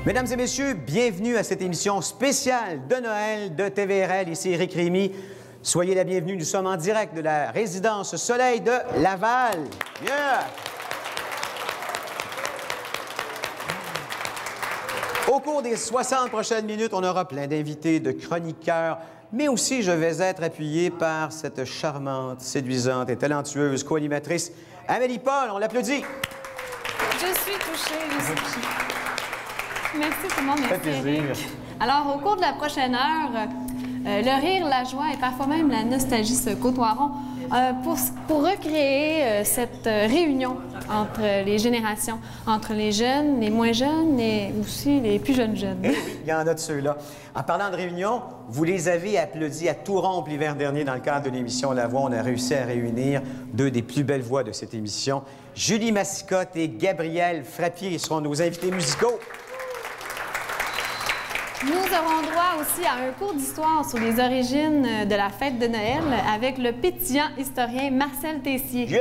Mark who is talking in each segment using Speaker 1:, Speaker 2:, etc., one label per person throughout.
Speaker 1: Mesdames et messieurs, bienvenue à cette émission spéciale de Noël de TVRL. Ici Éric Rémy. Soyez la bienvenue. Nous sommes en direct de la résidence Soleil de Laval. Yeah! Au cours des 60 prochaines minutes, on aura plein d'invités, de chroniqueurs, mais aussi je vais être appuyé par cette charmante, séduisante et talentueuse co-animatrice Amélie Paul. On l'applaudit.
Speaker 2: Je suis touchée. Merci tout le monde, merci Éric. Alors, au cours de la prochaine heure, le rire, la joie et parfois même la nostalgie se côtoieront pour recréer cette réunion entre les générations, entre les jeunes, les moins jeunes et aussi les plus jeunes.
Speaker 1: Eh oui, il y en a de ceux-là. En parlant de réunion, vous les avez applaudis à tout rompre l'hiver dernier dans le cadre de l'émission La Voix. On a réussi à réunir deux des plus belles voix de cette émission. Julie Massicotte et Gabriel Frappier seront nos invités musicaux.
Speaker 2: Nous aurons droit aussi à un cours d'histoire sur les origines de la fête de Noël avec le pétillant historien Marcel Tessier.
Speaker 1: Yeah!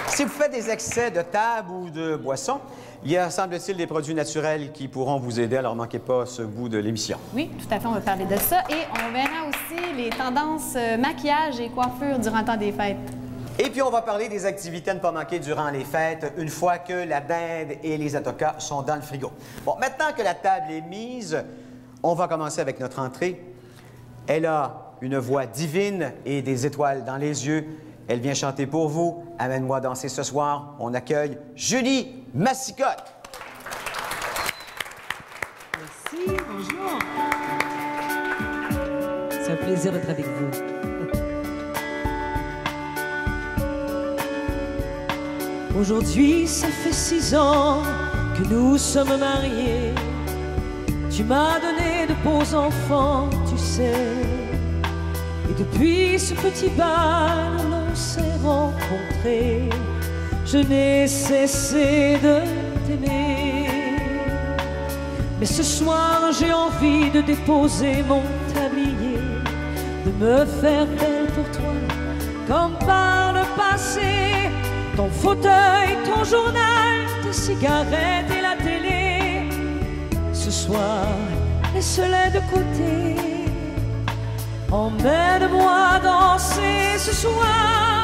Speaker 1: Si vous faites des excès de table ou de boisson, il y a, semble-t-il, des produits naturels qui pourront vous aider. Alors, ne manquez pas ce bout de l'émission.
Speaker 2: Oui, tout à fait, on va parler de ça. Et on verra aussi les tendances maquillage et coiffure durant le temps des fêtes.
Speaker 1: Et puis, on va parler des activités à ne pas manquer durant les fêtes, une fois que la dinde et les atocas sont dans le frigo. Bon, maintenant que la table est mise, on va commencer avec notre entrée. Elle a une voix divine et des étoiles dans les yeux. Elle vient chanter pour vous. Amène-moi danser ce soir. On accueille Julie Massicotte.
Speaker 3: Merci, bonjour. C'est un plaisir d'être avec vous. Aujourd'hui, ça fait 6 ans que nous sommes mariés. Tu m'as donné de beaux enfants, tu sais. Et depuis ce petit bal où l'on s'est rencontrés, je n'ai cessé de t'aimer. Mais ce soir, j'ai envie de déposer mon tablier, de me faire belle pour toi, comme par le passé. Ton fauteuil, ton journal, tes cigarettes et la télé. Ce soir, laisse-les de côté. Emmène-moi danser ce soir.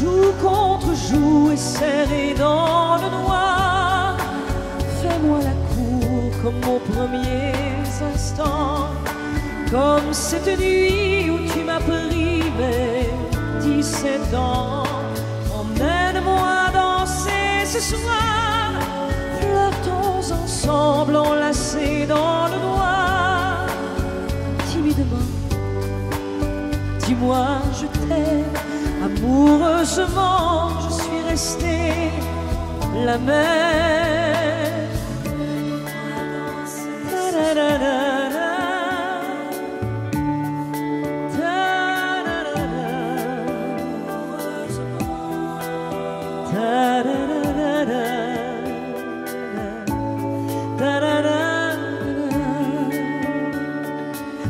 Speaker 3: Joue contre joue et serré dans le noir. Fais-moi la cour comme aux premiers instants, comme cette nuit où tu m'as pris mes 17 ans. Emmène-moi danser ce soir. Flirtons ensemble enlacés dans le noir. Timidement, dis-moi je t'aime. Amoureusement, je suis restée la même.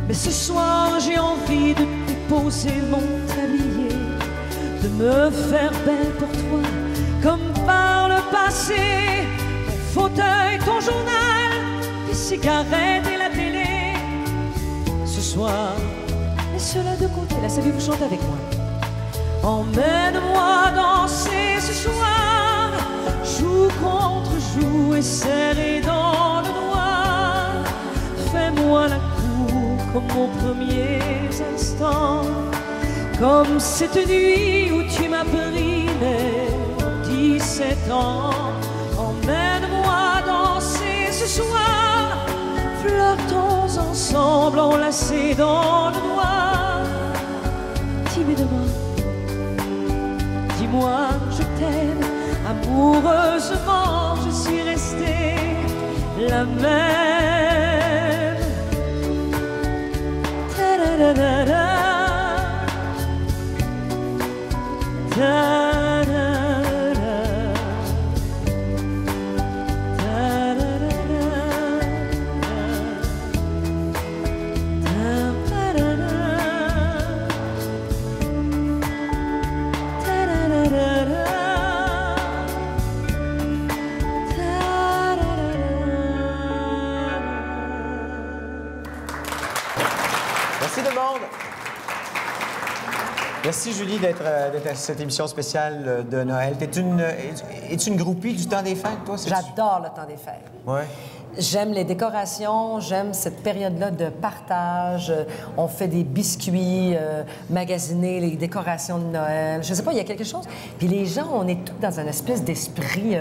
Speaker 3: Mais ce soir j'ai envie de déposer mon tablier, de me faire belle pour toi, comme par le passé. Ton fauteuil, ton journal, tes cigarettes et la télé. Ce soir, laisse-la de côté. Là, savez-vous chanter avec moi? Emmène-moi danser ce soir. Joue contre joue et serré dans le noir. Fais-moi la cour comme aux premiers instants, comme cette nuit où tu m'as pris mes 17 ans. Emmène-moi danser ce soir. Flirtons ensemble enlacés dans le noir. Timidement, dis-moi je t'aime. Amoureusement, je suis restée la même. Ta-da-da-da-da. Ta-da-da-da. Ta-da-da-da. Ta-da-da-da. Ta-da-da-da.
Speaker 1: Merci, Julie, d'être à cette émission spéciale de Noël. Es-tu une groupie du temps des fêtes, toi?
Speaker 4: J'adore le temps des fêtes.
Speaker 1: Oui.
Speaker 4: J'aime les décorations, j'aime cette période-là de partage. On fait des biscuits, magasiner les décorations de Noël. Je sais pas, il y a quelque chose. Puis les gens, on est tous dans une espèce d'esprit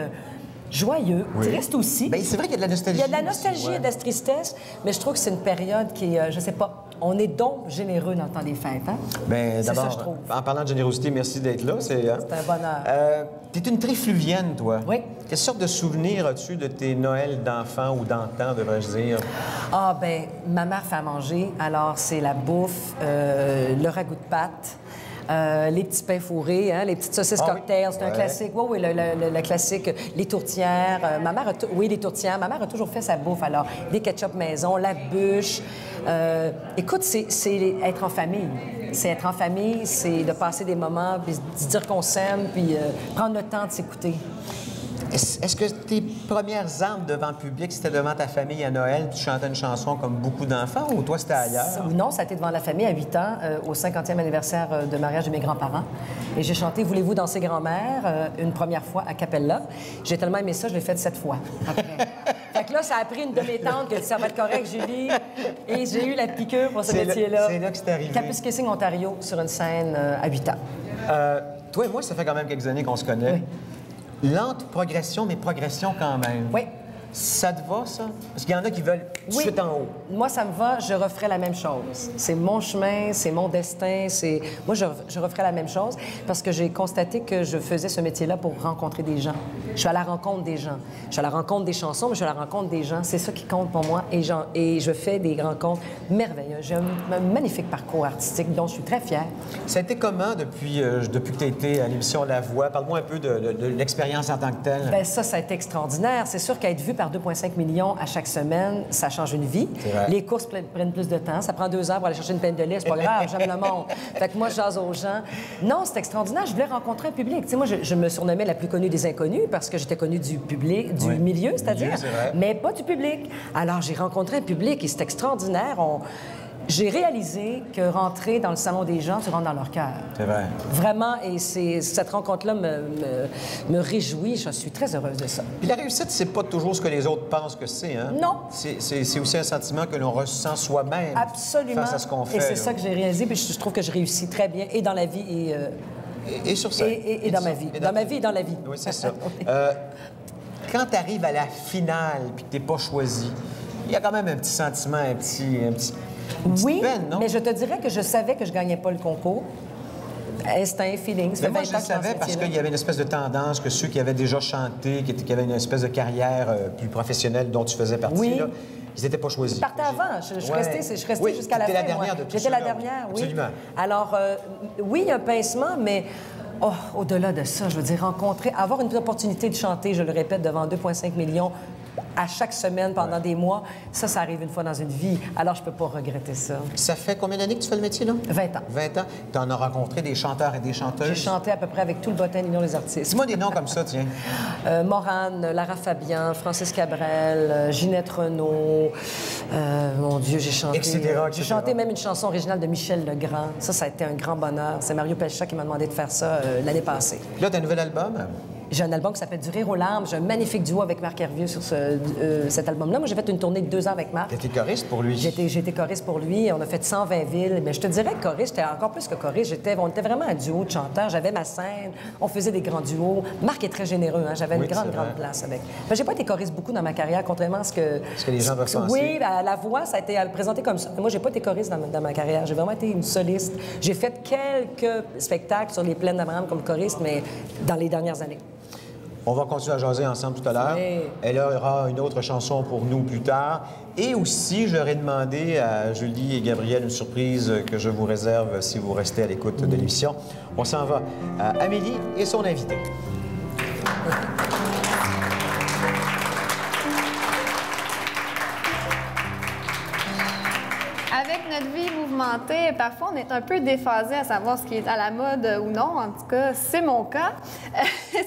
Speaker 4: joyeux.
Speaker 1: Oui.
Speaker 4: Triste aussi.
Speaker 1: Bien, c'est vrai qu'il y a de la nostalgie.
Speaker 4: Il y a de la nostalgie
Speaker 1: aussi,
Speaker 4: et de la tristesse, mais je trouve que c'est une période qui est, je sais pas, on est donc généreux dans le temps des fêtes, hein?
Speaker 1: Bien,
Speaker 4: c'est ça,
Speaker 1: d'abord,
Speaker 4: je trouve.
Speaker 1: en parlant de générosité, merci d'être là. C'est
Speaker 4: un bonheur.
Speaker 1: T'es une trifluvienne, toi.
Speaker 4: Oui.
Speaker 1: Quelle sorte de souvenirs as-tu de tes Noëls d'enfant ou d'antan, devrais-je dire?
Speaker 4: Ah, ben ma mère fait à manger, alors c'est la bouffe, le ragoût de pâtes. Les petits pains fourrés, hein, les petites saucisses cocktails, c'est un classique. Oui, le classique. Les tourtières. Les tourtières. Ma mère a toujours fait sa bouffe. Alors, des ketchup maison, la bûche. Écoute, c'est être en famille. C'est être en famille, c'est de passer des moments, puis de dire qu'on s'aime, puis prendre le temps de s'écouter.
Speaker 1: Est-ce que tes premières armes devant le public, c'était devant ta famille à Noël, tu chantais une chanson comme beaucoup d'enfants, ou toi, c'était ailleurs?
Speaker 4: Non, ça a été devant la famille à 8 ans, au 50e anniversaire de mariage de mes grands-parents. Et j'ai chanté « Voulez-vous danser grand-mère » une première fois à Capella. J'ai tellement aimé ça, je l'ai fait 7 fois après. Fait que là, ça a pris une de mes tantes qui a dit « Ça va être correct, Julie. » Et j'ai eu la piqûre pour ce métier-là.
Speaker 1: C'est là que c'est arrivé.
Speaker 4: Kapuskasing, Ontario, sur une scène à 8 ans.
Speaker 1: Toi et moi, ça fait quand même quelques années qu'on se connaît.
Speaker 4: Oui.
Speaker 1: Lente progression, mais progression quand même.
Speaker 4: Oui.
Speaker 1: Ça te va, ça? Parce qu'il y en a qui veulent tout de suite en haut.
Speaker 4: Moi, ça me va. Je referais la même chose. C'est mon chemin, c'est mon destin. Moi, je referais la même chose parce que j'ai constaté que je faisais ce métier-là pour rencontrer des gens. Je suis à la rencontre des gens. Je suis à la rencontre des chansons, mais je suis à la rencontre des gens. C'est ça qui compte pour moi. Et je fais des rencontres merveilleuses. J'ai un magnifique parcours artistique dont je suis très fière.
Speaker 1: Ça a été comment depuis que tu as été à l'émission La Voix? Parle-moi un peu de l'expérience en tant que telle.
Speaker 4: Bien, ça a été extraordinaire. C'est sûr qu'être vu par 2,5 millions à chaque semaine, ça change une vie. Les courses prennent plus de temps. Ça prend 2 heures pour aller chercher une peine de lait. C'est pas grave, j'aime le monde. Fait que moi, je jase aux gens. Non, c'est extraordinaire. Je voulais rencontrer un public. Tu sais, moi, je me surnommais la plus connue des inconnus parce que j'étais connue du public, du milieu, c'est-à-dire, mais pas du public. Alors, j'ai rencontré un public et c'est extraordinaire. J'ai réalisé que rentrer dans le salon des gens, tu rentres dans leur cœur.
Speaker 1: C'est vrai.
Speaker 4: Vraiment, et cette rencontre-là me réjouit. Je suis très heureuse de ça.
Speaker 1: Puis la réussite, c'est pas toujours ce que les autres pensent que c'est, hein?
Speaker 4: Non.
Speaker 1: C'est aussi un sentiment que l'on ressent soi-même.
Speaker 4: Absolument.
Speaker 1: Face à ce qu'on fait.
Speaker 4: Et c'est ça que j'ai réalisé, puis je trouve que je réussis très bien, et dans la vie,
Speaker 1: et sur ça.
Speaker 4: Et dans ma vie. Dans ma vie et dans la vie.
Speaker 1: Oui, c'est ça. Quand tu arrives à la finale puis que tu n'es pas choisi, il y a quand même un petit sentiment, une petite
Speaker 4: oui,
Speaker 1: peine, non?
Speaker 4: Mais je te dirais que je savais que je gagnais pas le concours. Instinct, feeling. Ça fait
Speaker 1: moi,
Speaker 4: 20
Speaker 1: je
Speaker 4: ans
Speaker 1: le
Speaker 4: que je suis dans ce
Speaker 1: savais parce
Speaker 4: métier-là.
Speaker 1: qu'il y avait une espèce de tendance que ceux qui avaient déjà chanté, qui avaient une espèce de carrière plus professionnelle dont tu faisais partie,
Speaker 4: Oui.
Speaker 1: là, ils n'étaient pas choisis.
Speaker 4: Je partais avant. Je suis restée
Speaker 1: Oui,
Speaker 4: jusqu'à la fin.
Speaker 1: t'étais la dernière de tous
Speaker 4: J'étais la
Speaker 1: ceux-là.
Speaker 4: dernière, oui.
Speaker 1: Absolument.
Speaker 4: Alors, oui, il y a un pincement, mais au-delà de ça, je veux dire, avoir une opportunité de chanter, je le répète, devant 2,5 millions à chaque semaine pendant des mois, ça arrive une fois dans une vie. Alors, je peux pas regretter ça.
Speaker 1: Ça fait combien d'années que tu fais le métier, là?
Speaker 4: 20 ans.
Speaker 1: 20 ans. Tu en as rencontré des chanteurs et des chanteuses?
Speaker 4: J'ai chanté à peu près avec tout le bottin d'Union des artistes.
Speaker 1: Dis-moi des noms comme ça, tiens.
Speaker 4: Morane, Lara Fabian, Francis Cabrel, Ginette Renault. Mon Dieu, j'ai chanté.
Speaker 1: Etc.
Speaker 4: J'ai chanté même une chanson originale de Michel Legrand. Ça a été un grand bonheur. C'est Mario Pelchat qui m'a demandé de faire ça l'année passée.
Speaker 1: Puis là, tu as un nouvel album?
Speaker 4: J'ai un album qui s'appelle Du rire aux larmes. J'ai un magnifique duo avec Marc Hervieux sur cet album-là. Moi, j'ai fait une tournée de 2 ans avec Marc.
Speaker 1: Tu étais choriste pour lui?
Speaker 4: J'ai été choriste pour lui. On a fait 120 villes. Mais je te dirais que choriste, j'étais encore plus que choriste. On était vraiment un duo de chanteurs. J'avais ma scène. On faisait des grands duos. Marc est très généreux. Hein? J'avais une grande place avec. Mais j'ai pas été choriste beaucoup dans ma carrière, contrairement à ce que
Speaker 1: les gens peuvent penser.
Speaker 4: Oui, à la voix, ça a été présenté comme ça. Moi, j'ai pas été choriste dans ma carrière. J'ai vraiment été une soliste. J'ai fait quelques spectacles sur les plaines d'Abraham comme choriste, mais dans les dernières années.
Speaker 1: On va continuer à jaser ensemble tout à l'heure.
Speaker 4: Oui.
Speaker 1: Elle aura une autre chanson pour nous plus tard. Et aussi, j'aurais demandé à Julie et Gabriel une surprise que je vous réserve si vous restez à l'écoute de l'émission. On s'en va à Amélie et son invité.
Speaker 2: Avec notre vie mouvementée, parfois on est un peu déphasé à savoir ce qui est à la mode ou non. En tout cas, c'est mon cas,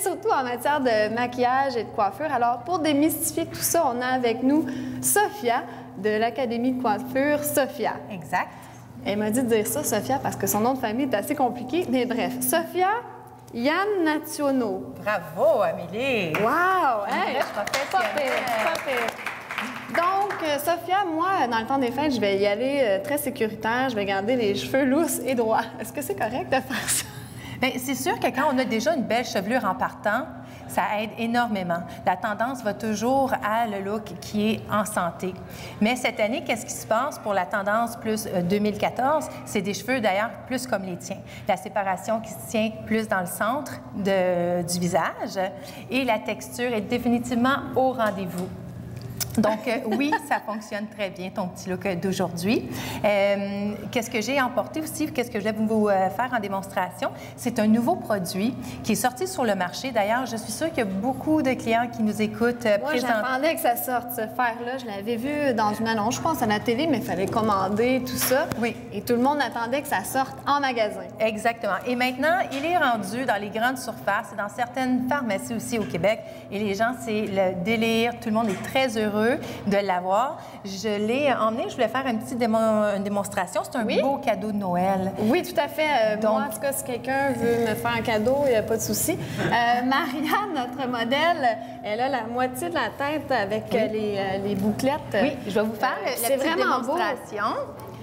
Speaker 2: surtout en matière de maquillage et de coiffure. Alors, pour démystifier tout ça, on a avec nous Sophia de l'Académie de coiffure Sophia.
Speaker 5: Exact.
Speaker 2: Elle m'a dit de dire ça, Sophia, parce que son nom de famille est assez compliqué. Mais bref, Sophia Iannaciono.
Speaker 5: Bravo, Amélie!
Speaker 2: Wow! Hey,
Speaker 5: Pas pire.
Speaker 2: Donc, Sophia, moi, dans le temps des fêtes, je vais y aller très sécuritaire. Je vais garder les cheveux lousses et droits. Est-ce que c'est correct de faire ça?
Speaker 5: Bien, c'est sûr que quand on a déjà une belle chevelure en partant, ça aide énormément. La tendance va toujours à le look qui est en santé. Mais cette année, qu'est-ce qui se passe pour la tendance plus 2014? C'est des cheveux, d'ailleurs, plus comme les tiens. La séparation qui se tient plus dans le centre du visage et la texture est définitivement au rendez-vous. Donc, oui, ça fonctionne très bien, ton petit look d'aujourd'hui. Qu'est-ce que j'ai emporté aussi, qu'est-ce que je vais vous faire en démonstration? C'est un nouveau produit qui est sorti sur le marché. D'ailleurs, je suis sûre qu'il y a beaucoup de clients qui nous écoutent
Speaker 2: Moi, j'attendais que ça sorte, ce fer-là. Je l'avais vu dans une annonce, je pense, à la télé, mais il fallait commander tout ça.
Speaker 5: Oui.
Speaker 2: Et tout le monde attendait que ça sorte en magasin.
Speaker 5: Exactement. Et maintenant, il est rendu dans les grandes surfaces et dans certaines pharmacies aussi au Québec. Et les gens, c'est le délire. Tout le monde est très heureux de l'avoir. Je l'ai emmené, je voulais faire une petite une démonstration. C'est un beau cadeau de Noël.
Speaker 2: Oui, tout à fait.
Speaker 5: Donc,
Speaker 2: moi, en tout cas, si quelqu'un veut me faire un cadeau, il n'y a pas de souci. Maria, notre modèle, elle a la moitié de la tête avec les bouclettes.
Speaker 5: Oui, je vais vous faire la petite démonstration.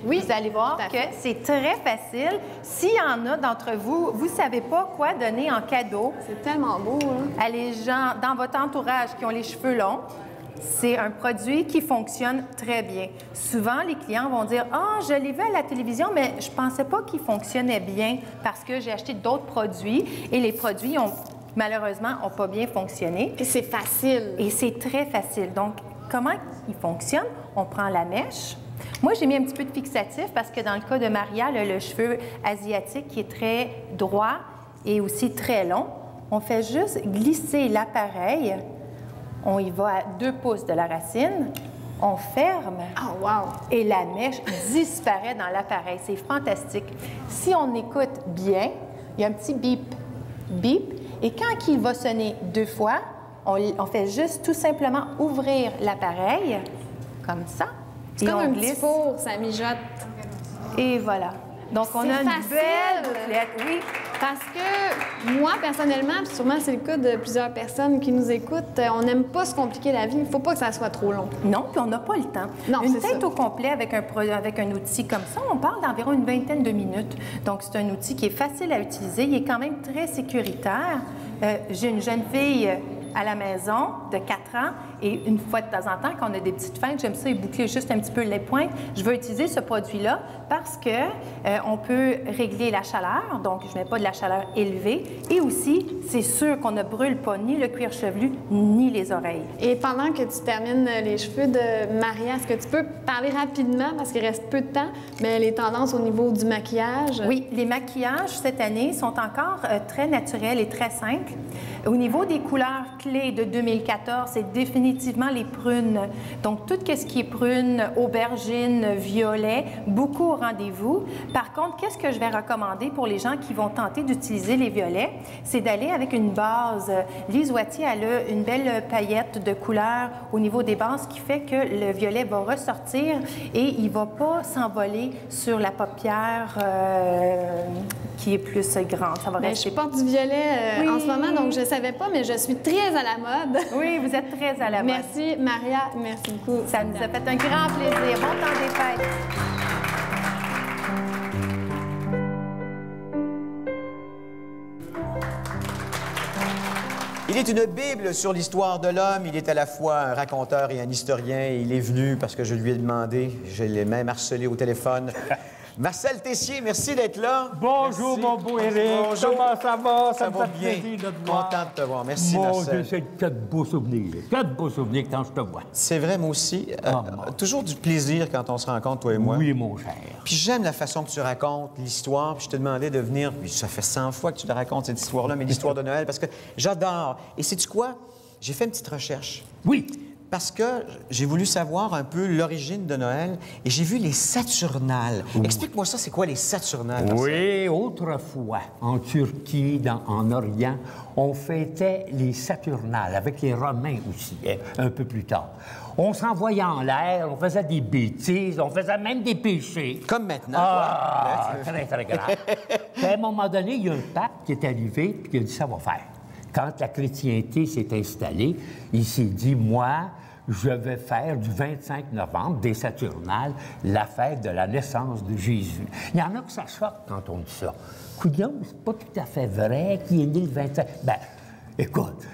Speaker 5: Oui, vous allez voir que c'est très facile. S'il y en a d'entre vous, vous ne savez pas quoi donner en cadeau.
Speaker 2: C'est tellement beau, hein?
Speaker 5: À les gens dans votre entourage qui ont les cheveux longs, c'est un produit qui fonctionne très bien. Souvent, les clients vont dire « Ah, je l'ai vu à la télévision, mais je ne pensais pas qu'il fonctionnait bien parce que j'ai acheté d'autres produits et les produits malheureusement, n'ont pas bien fonctionné. »
Speaker 2: Et c'est facile.
Speaker 5: Et c'est très facile. Donc, comment il fonctionne? On prend la mèche. Moi, j'ai mis un petit peu de fixatif parce que dans le cas de Maria, le cheveu asiatique qui est très droit et aussi très long, on fait juste glisser l'appareil. On y va à 2 pouces de la racine, on ferme et la mèche disparaît dans l'appareil. C'est fantastique. Si on écoute bien, il y a un petit bip, bip, et quand il va sonner 2 fois, on fait juste tout simplement ouvrir l'appareil, comme ça.
Speaker 2: C'est comme un petit four, ça mijote.
Speaker 5: Et voilà. Donc, on a une belle bouclette. Oui.
Speaker 2: Parce que moi, personnellement, puis sûrement c'est le cas de plusieurs personnes qui nous écoutent, on n'aime pas se compliquer la vie. Il ne faut pas que ça soit trop long.
Speaker 5: Non, puis on n'a pas le temps.
Speaker 2: Non,
Speaker 5: une tête au complet avec un outil comme ça, on parle d'environ une vingtaine de minutes. Donc, c'est un outil qui est facile à utiliser. Il est quand même très sécuritaire. J'ai une jeune fille à la maison de 4 ans et une fois de temps en temps, quand on a des petites feintes, j'aime ça boucler juste un petit peu les pointes. Je veux utiliser ce produit-là parce que on peut régler la chaleur, donc je ne mets pas de la chaleur élevée. Et aussi, c'est sûr qu'on ne brûle pas ni le cuir chevelu ni les oreilles.
Speaker 2: Et pendant que tu termines les cheveux de Maria, est-ce que tu peux parler rapidement, parce qu'il reste peu de temps, mais les tendances au niveau du maquillage?
Speaker 5: Oui, les maquillages cette année sont encore très naturels et très simples. Au niveau des couleurs clés de 2014, c'est définitivement les prunes. Donc, tout ce qui est prune, aubergine, violet, beaucoup au rendez-vous. Par contre, qu'est-ce que je vais recommander pour les gens qui vont tenter d'utiliser les violets? C'est d'aller avec une base. Lise Wattier, elle a une belle paillette de couleurs au niveau des bases qui fait que le violet va ressortir et il ne va pas s'envoler sur la paupière qui est plus grande. Ça va rester...
Speaker 2: Je porte du violet en ce moment, donc je ne savais pas, mais je suis très à la mode.
Speaker 5: Oui, vous êtes très à la mode.
Speaker 2: Merci, Maria. Merci beaucoup.
Speaker 5: Ça nous a fait un grand plaisir. Bon temps des fêtes.
Speaker 1: Il est une Bible sur l'histoire de l'homme. Il est à la fois un raconteur et un historien. Il est venu parce que je lui ai demandé. Je l'ai même harcelé au téléphone. Marcel Tessier, merci d'être là.
Speaker 6: Bonjour, mon beau Éric.
Speaker 1: Bonjour.
Speaker 6: Comment ça va?
Speaker 1: Ça va bien.
Speaker 6: Plaisir de te voir.
Speaker 1: Content de te voir. Merci,
Speaker 6: Mon
Speaker 1: Marcel.
Speaker 6: Dieu, c'est que de beaux souvenirs. Que de beaux souvenirs quand je te vois.
Speaker 1: C'est vrai, moi aussi. Toujours du plaisir quand on se rencontre, toi et moi.
Speaker 6: Oui, mon cher.
Speaker 1: Puis j'aime la façon que tu racontes l'histoire. Puis je te demandais de venir. Puis ça fait 100 fois que tu la racontes, cette histoire-là, mais l'histoire de Noël, parce que j'adore. Et sais-tu quoi? J'ai fait une petite recherche.
Speaker 6: Oui.
Speaker 1: Parce que j'ai voulu savoir un peu l'origine de Noël et j'ai vu les Saturnales. Explique-moi ça, c'est quoi les Saturnales?
Speaker 6: Oui, autrefois, en Turquie, en Orient, on fêtait les Saturnales, avec les Romains aussi, un peu plus tard. On s'envoyait en l'air, on faisait des bêtises, on faisait même des péchés.
Speaker 1: Comme maintenant.
Speaker 6: Ah, très, très grave. Puis à un moment donné, il y a un pape qui est arrivé et qui a dit, ça va faire. Quand la chrétienté s'est installée, il s'est dit, moi, je vais faire du 25 novembre, des Saturnales, la fête de la naissance de Jésus. Il y en a que ça choque quand on dit ça. Coudonc, c'est pas tout à fait vrai qu'il est né le 25. Ben, écoute,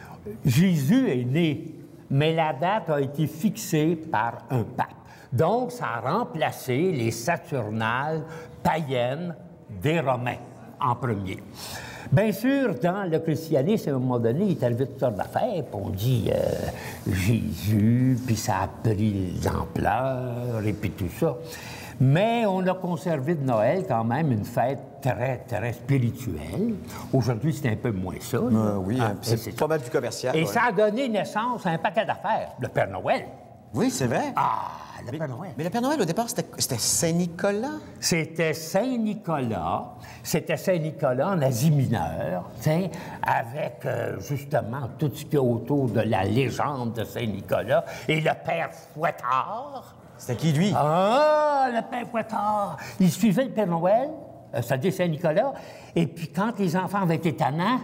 Speaker 6: Jésus est né, mais la date a été fixée par un pape. Donc, ça a remplacé les Saturnales païennes des Romains en premier. Bien sûr, dans le christianisme, à un moment donné, il est arrivé toutes sortes d'affaires, puis on dit Jésus, puis ça a pris l'ampleur, et puis tout ça. Mais on a conservé de Noël quand même une fête très, très spirituelle. Aujourd'hui, c'est un peu moins ça.
Speaker 1: Oui, c'est pas mal plus commercial.
Speaker 6: Et ça a donné naissance à un paquet d'affaires. Le Père Noël.
Speaker 1: Oui, c'est vrai.
Speaker 6: Ah, le Père Noël.
Speaker 1: Mais le Père Noël, au départ, c'était Saint-Nicolas.
Speaker 6: C'était Saint-Nicolas. C'était Saint-Nicolas en Asie mineure, avec justement tout ce qu'il y a autour de la légende de Saint-Nicolas et le Père Fouettard.
Speaker 1: C'était qui, lui?
Speaker 6: Ah, le Père Fouettard! Il suivait le Père Noël, c'est-à-dire Saint-Nicolas, et puis quand les enfants avaient été tannants,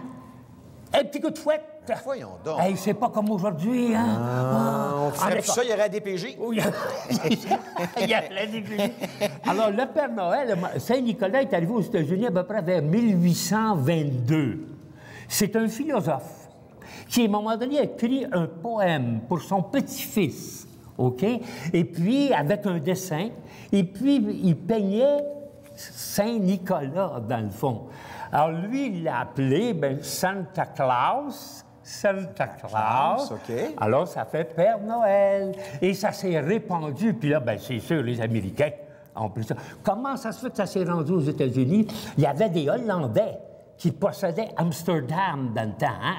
Speaker 6: un petit coup de fouette.
Speaker 1: Voyons donc.
Speaker 6: Hey, c'est pas comme aujourd'hui, hein?
Speaker 1: On ferait plus ça, il y aurait un DPG.
Speaker 6: Oui, il y a plein de DPG. Alors, le Père Noël, Saint-Nicolas est arrivé aux États-Unis à peu près vers 1822. C'est un philosophe qui, à un moment donné, a écrit un poème pour son petit-fils, OK? Et puis, avec un dessin, et puis, il peignait Saint-Nicolas, dans le fond. Alors, lui, il l'a appelé Santa Claus. Santa Claus.
Speaker 1: OK.
Speaker 6: Alors, ça fait Père Noël. Et ça s'est répandu. Puis là, c'est sûr, les Américains ont pris ça. Comment ça se fait que ça s'est rendu aux États-Unis? Il y avait des Hollandais qui possédaient Amsterdam dans le temps, hein?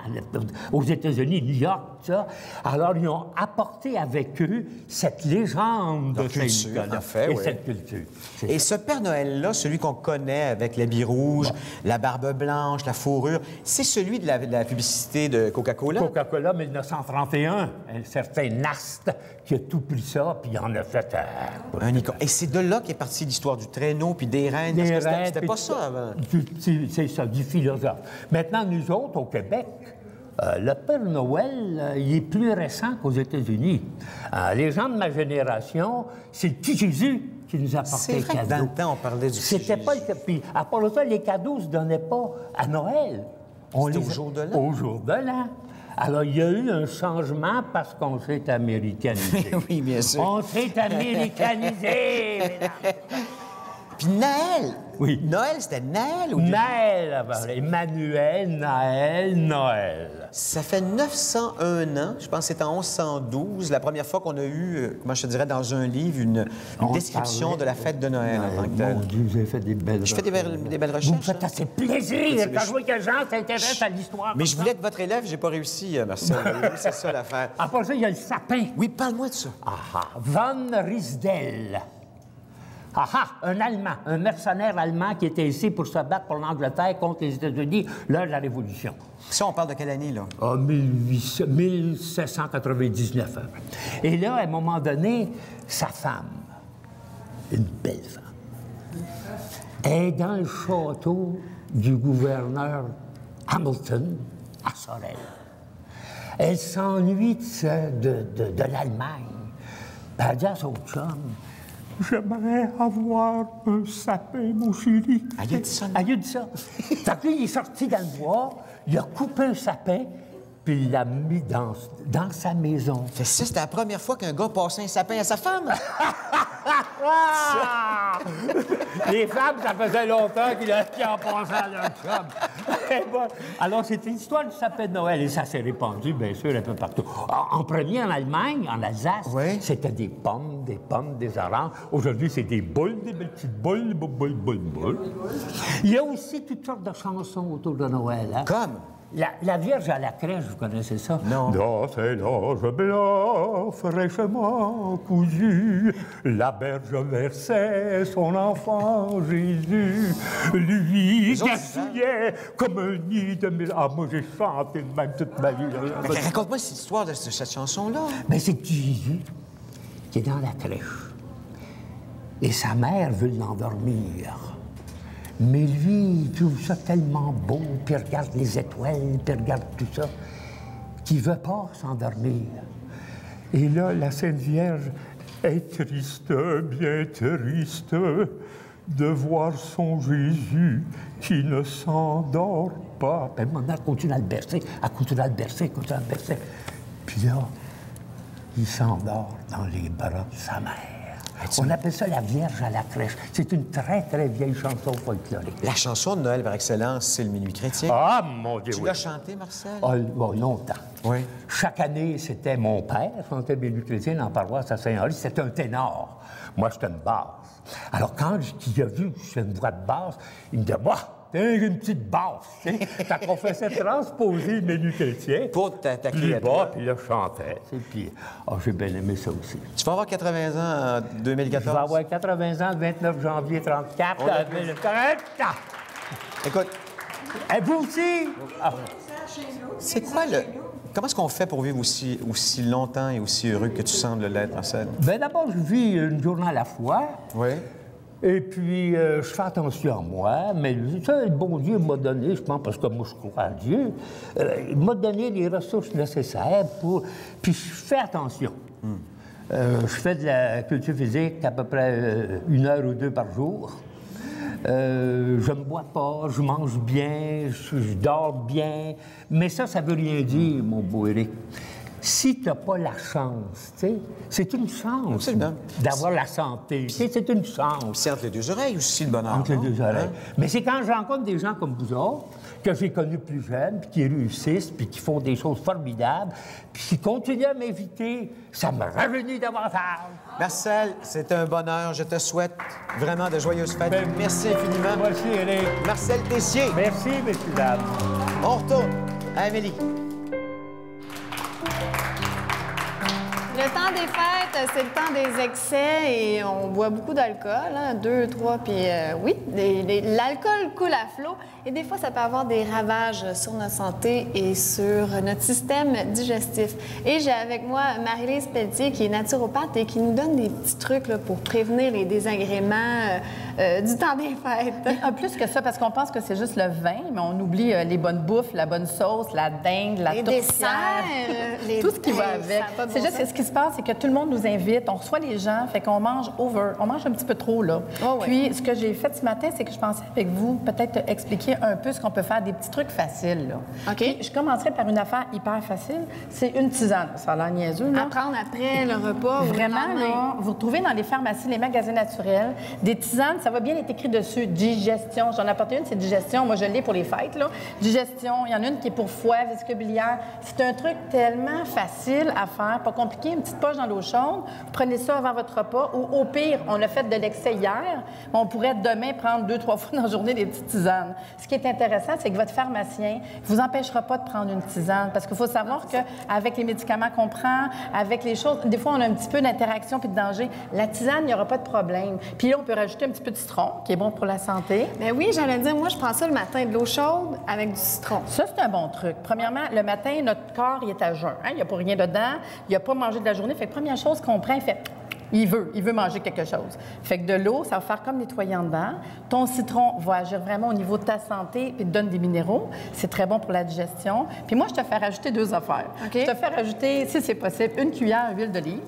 Speaker 6: Aux États-Unis, New York, ça. Alors, ils ont apporté avec eux cette légende de Saint-Nicolas et cette culture.
Speaker 1: Et ce Père Noël-là, celui qu'on connaît avec l'habit rouge, la barbe blanche, la fourrure, c'est celui de la publicité de Coca-Cola?
Speaker 6: Coca-Cola, 1931. Un certain Nast qui a tout pris ça, puis il en a fait
Speaker 1: un icône. Et c'est de là qu'est partie l'histoire du traîneau, puis des reines.
Speaker 6: Des
Speaker 1: parce que
Speaker 6: reines,
Speaker 1: c'était pas ça avant.
Speaker 6: C'est ça, du philosophe. Maintenant, nous autres, au Québec, le Père Noël, il est plus récent qu'aux États-Unis. Les gens de ma génération, c'est le petit Jésus qui nous apportait les cadeaux.
Speaker 1: Dans le temps, on parlait du petit
Speaker 6: C'était pas le... Puis, à part ça, les cadeaux ne se donnaient pas à Noël.
Speaker 1: C'était au jour de l'an.
Speaker 6: Au jour de l'an. Alors, il y a eu un changement parce qu'on s'est américanisé.
Speaker 1: Oui, bien sûr.
Speaker 6: On s'est américanisé, mesdames.
Speaker 1: Puis Noël!
Speaker 6: Oui.
Speaker 1: Noël, c'était Noël ou...
Speaker 6: Noël, Emmanuel, Noël.
Speaker 1: Ça fait 901 ans, je pense que c'est en 1112, la première fois qu'on a eu, comment je te dirais, dans un livre, une description de la fête de Noël en tant que telle.
Speaker 6: Mon Dieu, vous avez fait des belles recherches.
Speaker 1: Je fais des belles recherches.
Speaker 6: Vous me faites assez plaisir quand je vois que les gens s'intéressent à l'histoire.
Speaker 1: Mais je voulais être votre élève, j'ai pas réussi, Marcel. C'est ça l'affaire.
Speaker 6: À part ça, il y a le sapin.
Speaker 1: Oui, parle-moi de ça.
Speaker 6: Von Riesdel. Un Allemand, un mercenaire allemand qui était ici pour se battre pour l'Angleterre contre les États-Unis lors de la Révolution.
Speaker 1: Ça, on parle de quelle année, là?
Speaker 6: 1799. Et là, à un moment donné, sa femme, une belle femme, est dans le château du gouverneur Hamilton à Sorel. Elle s'ennuie de l'Allemagne. Elle dit à son chum, j'aimerais avoir un sapin, mon chéri.
Speaker 1: Elle a dit ça?
Speaker 6: Elle a dit ça. Fait que lui, il est sorti dans le bois, il a coupé un sapin, puis il l'a mis dans sa maison.
Speaker 1: Fait ça, c'était la première fois qu'un gars passait un sapin à sa femme?
Speaker 6: Les femmes, ça faisait longtemps qu'ils en passaient à leur chum. Alors, c'était l'histoire du sapin de Noël, et ça s'est répandu, bien sûr, un peu partout. En premier, en Allemagne, en Alsace, c'était des pommes, des oranges. Aujourd'hui, c'est des boules, des petites boules. Il y a aussi toutes sortes de chansons autour de Noël. Hein?
Speaker 1: Comme?
Speaker 6: La Vierge à la crèche, vous connaissez ça?
Speaker 1: Non.
Speaker 6: Dans ces loges blancs, fraîchement cousus, la berge versait son enfant Jésus. Lui gafouillait comme un nid de mille... Ah, moi, j'ai chanté de même toute ma vie.
Speaker 1: Raconte-moi cette histoire de cette chanson-là.
Speaker 6: Mais c'est petit Jésus. qui est dans la crèche. Et sa mère veut l'endormir. Mais lui, il trouve ça tellement beau, puis il regarde les étoiles, puis il regarde tout ça, qu'il ne veut pas s'endormir. Et là, la Sainte Vierge est triste, bien triste, de voir son Jésus qui ne s'endort pas. Puis ma mère continue à le bercer, continue à le bercer. Puis là, il s'endort dans les bras de sa mère. On appelle ça la Vierge à la crèche. C'est une très, très vieille chanson folklorique.
Speaker 1: La chanson de Noël par excellence, c'est le Minuit chrétien.
Speaker 6: Ah, mon Dieu,
Speaker 1: Tu l'as chanté, Marcel?
Speaker 6: Ah, bon, longtemps.
Speaker 1: Oui.
Speaker 6: Chaque année, c'était mon père, chantait Minuit chrétien dans la paroisse à Saint-Henri. C'était un ténor. Moi, j'étais une basse. Alors, quand il a vu que j'étais une voix de basse, il me dit, bah, t'es une petite basse, tu sais. Fait qu'on faisait transposer le Minuit chrétien.
Speaker 1: Pour t'attaquer
Speaker 6: Puis
Speaker 1: à toi.
Speaker 6: puis là, je chantais, tu sais. Puis, j'ai bien aimé ça aussi.
Speaker 1: Tu vas avoir 80 ans en 2014?
Speaker 6: Je vais avoir 80 ans le 29 janvier 34.
Speaker 1: Écoute,
Speaker 6: Et vous aussi? Ah,
Speaker 1: c'est quoi le... Comment est-ce qu'on fait pour vivre aussi longtemps et aussi heureux que tu sembles l'être, Marcel?
Speaker 6: bien, d'abord, je vis une journée à la fois.
Speaker 1: Oui.
Speaker 6: Et puis, je fais attention à moi, mais ça, le bon Dieu m'a donné, je pense, parce que moi, je crois à Dieu, il m'a donné les ressources nécessaires pour... Puis, je fais attention. Je fais de la culture physique à peu près 1 heure ou 2 par jour. Je ne bois pas, je mange bien, je dors bien. Mais ça veut rien dire, mon beau Éric. Si tu n'as pas la chance, tu sais, c'est une chance
Speaker 1: Absolument.
Speaker 6: d'avoir la santé. Tu sais, c'est une chance.
Speaker 1: C'est entre les deux oreilles aussi, le bonheur.
Speaker 6: Entre les
Speaker 1: non?
Speaker 6: deux oreilles.
Speaker 1: Hein?
Speaker 6: Mais c'est quand je rencontre des gens comme vous autres, que j'ai connus plus jeunes, puis qui réussissent, puis qui font des choses formidables, puis qui continuent à m'inviter, ça me rajeunit davantage.
Speaker 1: Marcel, c'est un bonheur. Je te souhaite vraiment de joyeuses fêtes.
Speaker 6: Ben,
Speaker 1: Merci infiniment.
Speaker 6: Moi aussi, Éric.
Speaker 1: Marcel Tessier.
Speaker 6: Merci, messieurs, dames.
Speaker 1: On retourne à Amélie.
Speaker 2: Le temps des fêtes, c'est le temps des excès et on boit beaucoup d'alcool, hein, 2, 3, puis oui, l'alcool coule à flot et des fois, ça peut avoir des ravages sur notre santé et sur notre système digestif. Et j'ai avec moi Marie-Lise Pelletier, qui est naturopathe et qui nous donne des petits trucs là, pour prévenir les désagréments du temps des fêtes.
Speaker 5: En plus que ça, parce qu'on pense que c'est juste le vin, mais on oublie les bonnes bouffes, la bonne sauce, la dinde, la
Speaker 2: Les
Speaker 5: tourtière.
Speaker 2: desserts,
Speaker 5: Tout ce qui va
Speaker 2: ça
Speaker 5: avec.
Speaker 2: a pas de
Speaker 5: C'est
Speaker 2: bon
Speaker 5: juste
Speaker 2: sens.
Speaker 5: que ce qui se passe, c'est que tout le monde nous invite, on reçoit les gens, fait qu'on mange over, on mange un petit peu trop, là.
Speaker 2: Oh, oui.
Speaker 5: Puis, ce que j'ai fait ce matin, c'est que je pensais avec vous peut-être expliquer un peu ce qu'on peut faire, des petits trucs faciles, là.
Speaker 2: OK.
Speaker 5: Puis, je commencerai par une affaire hyper facile, c'est une tisane. Ça a l'air niaiseux, là.
Speaker 2: À prendre après le repas. ou le
Speaker 5: Vraiment,
Speaker 2: lendemain.
Speaker 5: là, vous retrouvez dans les pharmacies, les magasins naturels, des tisanes, ça va bien être écrit dessus, digestion. J'en ai apporté une, c'est digestion. Moi, je l'ai pour les fêtes, là. Digestion. Il y en a une qui est pour foie, vésicule biliaire. C'est un truc tellement facile à faire, pas compliqué. Une petite poche dans l'eau chaude. Vous prenez ça avant votre repas. Ou au pire, on a fait de l'excès hier, mais on pourrait demain prendre 2-3 fois dans la journée des petites tisanes. Ce qui est intéressant, c'est que votre pharmacien vous empêchera pas de prendre une tisane. Parce qu'il faut savoir qu'avec les médicaments qu'on prend, avec les choses, des fois, on a un petit peu d'interaction puis de danger. La tisane, il n'y aura pas de problème. Puis là, on peut rajouter un petit peu de citron, qui est bon pour la santé.
Speaker 2: Ben oui, j'allais dire, moi, je prends ça le matin, de l'eau chaude avec du citron.
Speaker 5: Ça, c'est un bon truc. Premièrement, le matin, notre corps, il est à jeun. Hein? Il n'y a pas rien dedans. Il n'a pas mangé de la journée. Fait que première chose qu'on prend, il fait... Il veut manger quelque chose. Fait que de l'eau, ça va faire comme nettoyer en dedans. Ton citron va agir vraiment au niveau de ta santé et te donne des minéraux. C'est très bon pour la digestion. Puis moi, je te fais rajouter 2 affaires.
Speaker 2: OK.
Speaker 5: Je te fais rajouter, si c'est possible, 1 cuillère d'huile d'olive.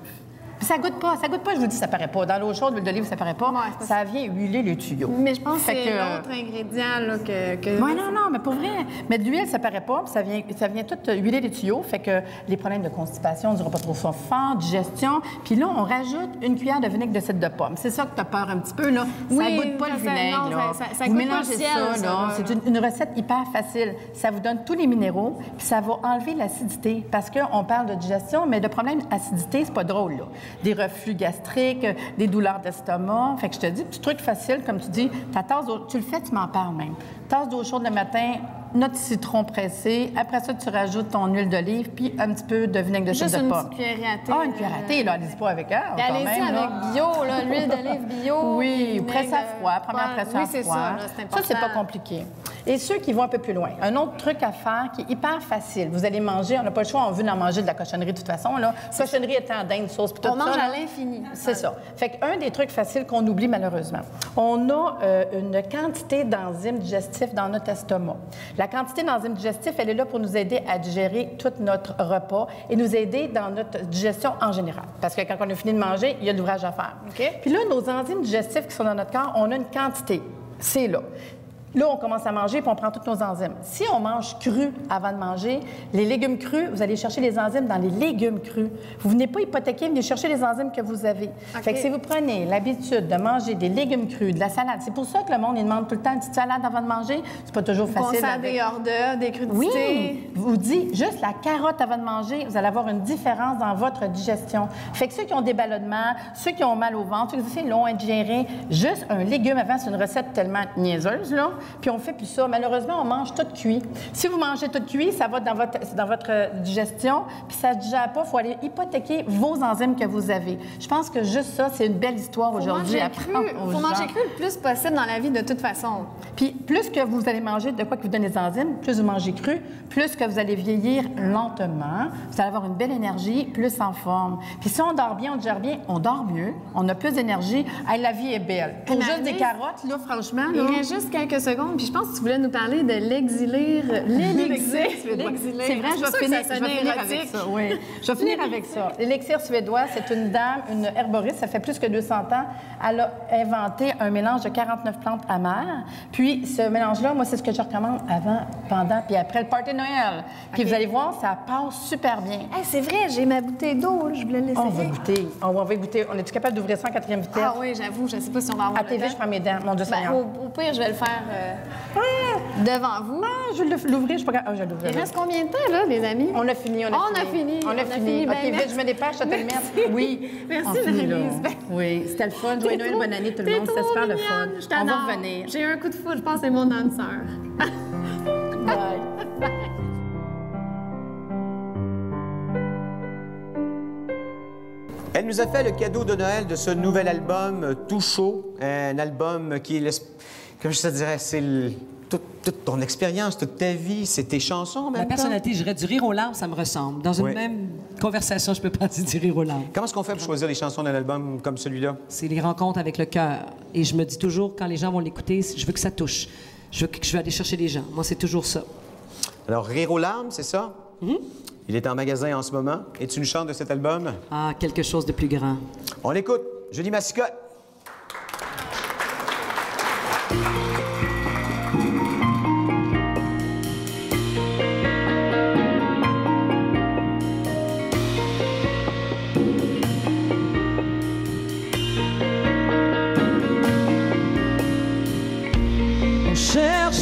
Speaker 5: Puis ça goûte pas, je vous dis, ça paraît pas. Dans l'eau chaude, l'huile d'olive, ça paraît pas.
Speaker 2: Ouais, c'est
Speaker 5: ça vient huiler les tuyaux.
Speaker 2: Mais je pense que
Speaker 5: Fait
Speaker 2: c'est
Speaker 5: que-
Speaker 2: l'autre ingrédient là, que...
Speaker 5: Oui, non, mais pour vrai. Mais de l'huile, ça paraît pas, puis ça vient tout huiler les tuyaux, fait que les problèmes de constipation ne durent pas trop fort, digestion. Puis là, on rajoute 1 cuillère de vinaigre de cidre de pomme. C'est ça que tu as peur un petit peu, là.
Speaker 2: Oui,
Speaker 5: ça goûte pas le
Speaker 2: ça-
Speaker 5: vinaigre,
Speaker 2: non,
Speaker 5: là.
Speaker 2: ça
Speaker 5: Vous
Speaker 2: goûte pas le
Speaker 5: mélangez
Speaker 2: ciel,
Speaker 5: ça,
Speaker 2: ça,
Speaker 5: là.
Speaker 2: là.
Speaker 5: C'est une recette hyper facile. Ça vous donne tous les minéraux, puis ça va enlever l'acidité. Parce qu'on parle de digestion, mais le problème d'acidité, c'est pas drôle, là. Des reflux gastriques, des douleurs d'estomac. Fait que je te dis, petit truc facile, comme tu dis, ta tasse d'eau, tu le fais, tu m'en parles même. Tasse d'eau chaude le matin, notre citron pressé. Après ça, tu rajoutes ton huile d'olive, puis un petit peu de vinaigre de cidre de pomme.
Speaker 2: Juste une petite cuillerée à thé.
Speaker 5: Ah, une cuillerée à thé, là, allez-y pas avec elle, quand
Speaker 2: Allez-y
Speaker 5: même, là.
Speaker 2: avec bio, là, l'huile d'olive bio.
Speaker 5: Oui, presse à froid,
Speaker 2: Ouais,
Speaker 5: première presse à
Speaker 2: oui, c'est
Speaker 5: froid.
Speaker 2: ça, là, c'est important.
Speaker 5: Ça, c'est pas compliqué. Et ceux qui vont un peu plus loin, un autre truc à faire qui est hyper facile. Vous allez manger, on n'a pas le choix, on veut en manger de la cochonnerie de toute façon, là. Cochonnerie étant dinde, sauce, puis tout ça.
Speaker 2: On mange
Speaker 5: là.
Speaker 2: à l'infini.
Speaker 5: C'est ça. Fait qu'un des trucs faciles qu'on oublie malheureusement, on a une quantité d'enzymes digestifs dans notre estomac. La quantité d'enzymes digestifs, elle est là pour nous aider à digérer tout notre repas et nous aider dans notre digestion en général. Parce que quand on a fini de manger, il y a de l'ouvrage à faire.
Speaker 2: OK.
Speaker 5: Puis là, nos enzymes digestifs qui sont dans notre corps, on a une quantité. C'est là. Là, on commence à manger puis on prend toutes nos enzymes. Si on mange cru avant de manger, les légumes crus, vous allez chercher les enzymes dans les légumes crus. Vous venez pas hypothéquer, venez chercher les enzymes que vous avez. Fait que si vous prenez l'habitude de manger des légumes crus, de la salade, c'est pour ça que le monde, il demande tout le temps une petite salade avant de manger. C'est pas toujours facile.
Speaker 2: Conserve des hors d'œuvre, des crudités.
Speaker 5: Oui, vous dit juste la carotte avant de manger, vous allez avoir une différence dans votre digestion. Fait que ceux qui ont des ballonnements, ceux qui ont mal au ventre, ceux qui c'est long à digérer, juste un légume avant, c'est une recette tellement niaiseuse, là. Puis on fait plus ça. Malheureusement, on mange tout cuit. Si vous mangez tout cuit, ça va dans votre digestion, puis ça ne digère pas. Il faut aller hypothéquer vos enzymes que vous avez. Je pense que juste ça, c'est une belle histoire aujourd'hui.
Speaker 2: Il faut manger cru le plus possible dans la vie de toute façon.
Speaker 5: Puis plus que vous allez manger de quoi qui vous donne les enzymes, plus vous mangez cru, plus que vous allez vieillir lentement, vous allez avoir une belle énergie, plus en forme. Puis si on dort bien, on digère bien, on dort mieux, on a plus d'énergie. Hey, la vie est belle. Pour juste des carottes, là, franchement,
Speaker 2: Il
Speaker 5: là...
Speaker 2: reste juste quelques secondes, puis je pense que tu voulais nous parler de l'élixir suédois.
Speaker 5: C'est vrai, je vais finir avec ça. Oui. Je vais finir avec ça. L'élixir suédois, c'est une dame, une herboriste, ça fait plus que 200 ans. Elle a inventé un mélange de 49 plantes amères. Puis ce mélange-là, moi, c'est ce que je recommande avant, pendant, puis après le party de Noël. Puis vous allez voir, ça passe super bien.
Speaker 2: Hey, c'est vrai, j'ai ma bouteille d'eau, je voulais l'essayer.
Speaker 5: On va goûter. On va goûter. On est-tu capable d'ouvrir ça en 4e vitesse?
Speaker 2: Ah oui, j'avoue, je ne sais pas si on va avoir
Speaker 5: À TV, je prends mes dents. Mon Dieu Seigneur.
Speaker 2: Au pire, je vais le faire devant vous.
Speaker 5: Ah, je vais l'ouvrir, je suis pas capable. Ah, je vais l'ouvrir.
Speaker 2: Il reste combien de temps, là, les amis?
Speaker 5: On a fini, on a fini.
Speaker 2: On a fini.
Speaker 5: OK,
Speaker 2: Ben,
Speaker 5: vite, je me dépêche, je te le mettre. Oui.
Speaker 2: Merci,
Speaker 5: On finit, là.
Speaker 2: Maryse. Ben,
Speaker 5: Oui, c'était le fun. Joyeux Noël, bonne année, tout le monde. C'était super le fun. On va revenir.
Speaker 2: J'ai un coup de foudre, je pense que c'est mon âme sœur.
Speaker 5: Bye.
Speaker 1: Elle nous a fait le cadeau de Noël de ce nouvel album Tout chaud, un album qui est, comme je te dirais, c'est toute ton expérience, toute ta vie, c'est tes chansons en même
Speaker 4: Ma
Speaker 1: temps.
Speaker 4: personnalité, je dirais du rire aux larmes, ça me ressemble. Dans une
Speaker 1: Oui.
Speaker 4: même conversation, je peux pas dire du rire aux larmes.
Speaker 1: Comment est-ce qu'on fait pour choisir les chansons d'un album comme celui-là?
Speaker 4: C'est les rencontres avec le cœur. Et je me dis toujours, quand les gens vont l'écouter, je veux que ça touche. Je veux aller chercher les gens. Moi, c'est toujours ça.
Speaker 1: Alors, Rire aux larmes, c'est ça? Il est en magasin en ce moment. Et tu nous chantes de cet album?
Speaker 4: Ah, quelque chose de plus grand.
Speaker 1: On l'écoute. Julie Massicotte.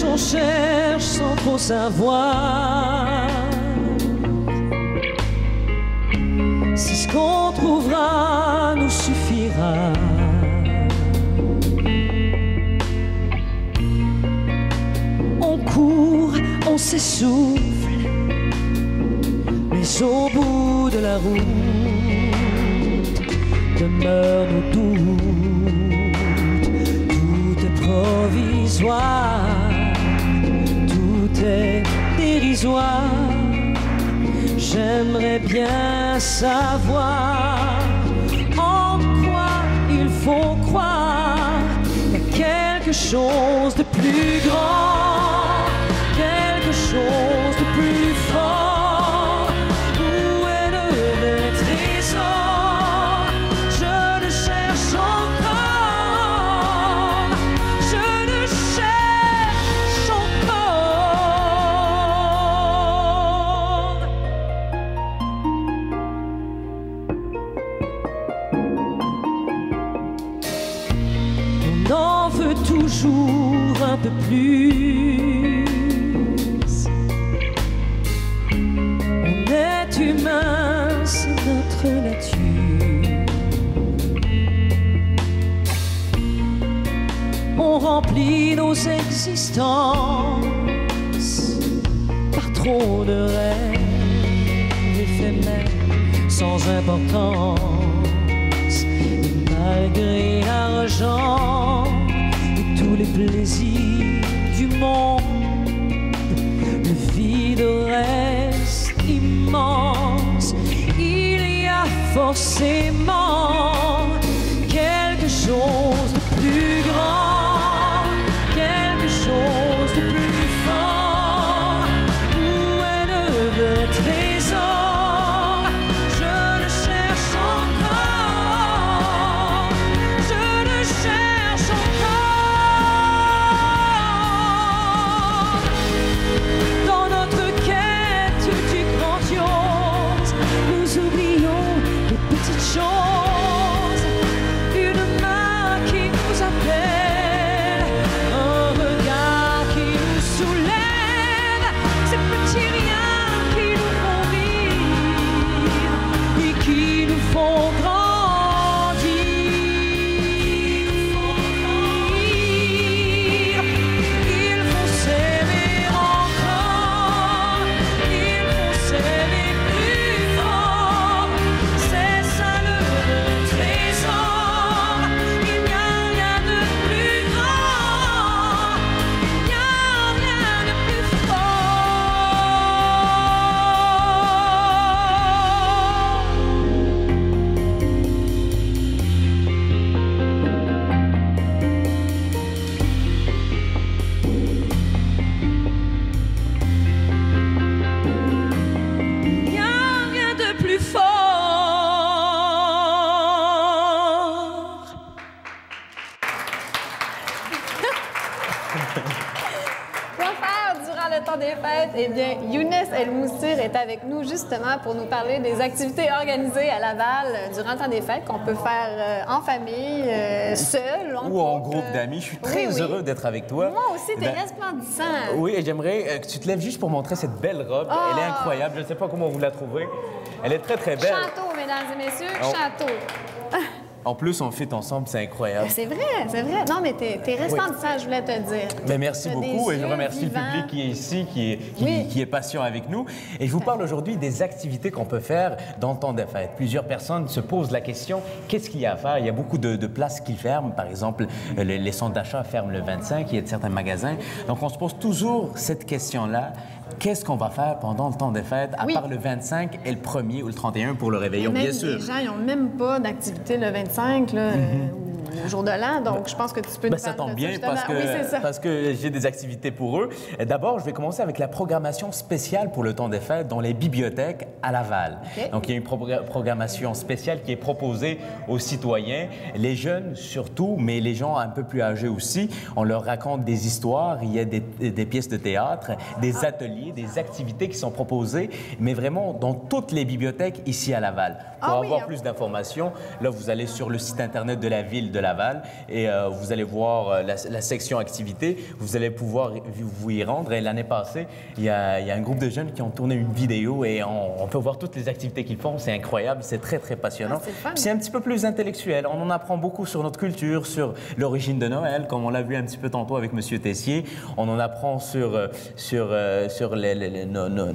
Speaker 3: On cherche sans trop savoir si ce qu'on trouvera nous suffira. On court, on s'essouffle, mais au bout de la route demeurent nos doutes. Tout est provisoire, est dérisoire. J'aimerais bien savoir en quoi il faut croire. Il y a quelque chose de plus grand, quelque chose de plus fort. Où est le vrai trésor? Je le cherche encore. Je le cherche encore. On en veut toujours un peu plus. On est humain, c'est notre nature. On remplit nos existences trop de rêves éphémères sans importance. Et malgré l'argent et tous les plaisirs du monde, le vide reste immense. Il y a forcément quelque chose de plus grand, quelque chose de plus fort. Où est le vrai trésor? Je le cherche encore, je le cherche encore. Dans notre quête du grandiose, nous oublions les petites choses. Une main qui nous appelle, un regard qui nous soulève, ces petits riens qui nous font vivre et qui nous font grandir. Ils font s'aimer encore, ils font s'aimer plus fort. C'est ça le vrai trésor. Il n'y a rien de plus grand, il n'y a rien de plus fort. Il n'y a rien de plus fort.
Speaker 2: Quoi faire durant le temps des fêtes? Eh bien, Younes El Moussir est avec nous justement pour nous parler des activités organisées à Laval durant le temps des fêtes qu'on peut faire en famille, seul,
Speaker 7: Ou en
Speaker 2: couple.
Speaker 7: groupe d'amis. Je suis très
Speaker 2: Oui, oui.
Speaker 7: heureux d'être avec toi.
Speaker 2: Moi aussi, t'es
Speaker 7: Ben,
Speaker 2: resplendissant.
Speaker 7: Oui, et j'aimerais que tu te lèves juste pour montrer cette belle robe.
Speaker 2: Ah.
Speaker 7: Elle est incroyable. Je ne sais pas comment vous la trouvez. Elle est très, très belle.
Speaker 2: Château, mesdames et messieurs,
Speaker 7: Oh.
Speaker 2: château.
Speaker 7: En plus, on fit ensemble, c'est incroyable.
Speaker 2: C'est vrai, c'est vrai. Non, mais t'es resplendissant, je voulais te dire.
Speaker 7: Mais merci
Speaker 2: T'as
Speaker 7: beaucoup
Speaker 2: des
Speaker 7: et je
Speaker 2: yeux
Speaker 7: remercie
Speaker 2: vivants.
Speaker 7: le public qui est ici,
Speaker 2: Oui.
Speaker 7: qui est patient avec nous. Et je vous parle aujourd'hui des activités qu'on peut faire dans le temps des fêtes. Plusieurs personnes se posent la question, qu'est-ce qu'il y a à faire? Il y a beaucoup de places qui ferment. Par exemple, les centres d'achat ferment le 25, il y a certains magasins. Donc, on se pose toujours cette question-là. Qu'est-ce qu'on va faire pendant le temps des fêtes, à
Speaker 2: Oui.
Speaker 7: part le 25 et le 1er ou le 31 pour le réveillon,
Speaker 2: Même
Speaker 7: bien sûr?
Speaker 2: les gens, ils n'ont même pas d'activité le 25, là, ou au jour de l'an, donc je pense que tu peux nous
Speaker 7: Ben, ça
Speaker 2: parler
Speaker 7: tombe
Speaker 2: de
Speaker 7: bien
Speaker 2: justement.
Speaker 7: parce
Speaker 2: Oui, c'est ça.
Speaker 7: que j'ai des activités pour eux. D'abord, je vais commencer avec la programmation spéciale pour le temps des fêtes dans les bibliothèques à Laval.
Speaker 2: OK.
Speaker 7: Donc, il y a une programmation spéciale qui est proposée aux citoyens, les jeunes surtout, mais les gens un peu plus âgés aussi. On leur raconte des histoires, il y a des pièces de théâtre, des ateliers, des activités qui sont proposées, mais vraiment dans toutes les bibliothèques ici à Laval. Pour
Speaker 2: Ah oui,
Speaker 7: avoir
Speaker 2: hein.
Speaker 7: plus d'informations, là, vous allez sur le site Internet de la ville de Laval et vous allez voir la section activités. Vous allez pouvoir vous y rendre. Et l'année passée, il y a un groupe de jeunes qui ont tourné une vidéo et on peut voir toutes les activités qu'ils font. C'est incroyable, c'est très, très passionnant.
Speaker 2: Ah, c'est fun.
Speaker 7: Puis c'est un petit peu plus intellectuel. On en apprend beaucoup sur notre culture, sur l'origine de Noël, comme on l'a vu un petit peu tantôt avec M. Tessier. On en apprend sur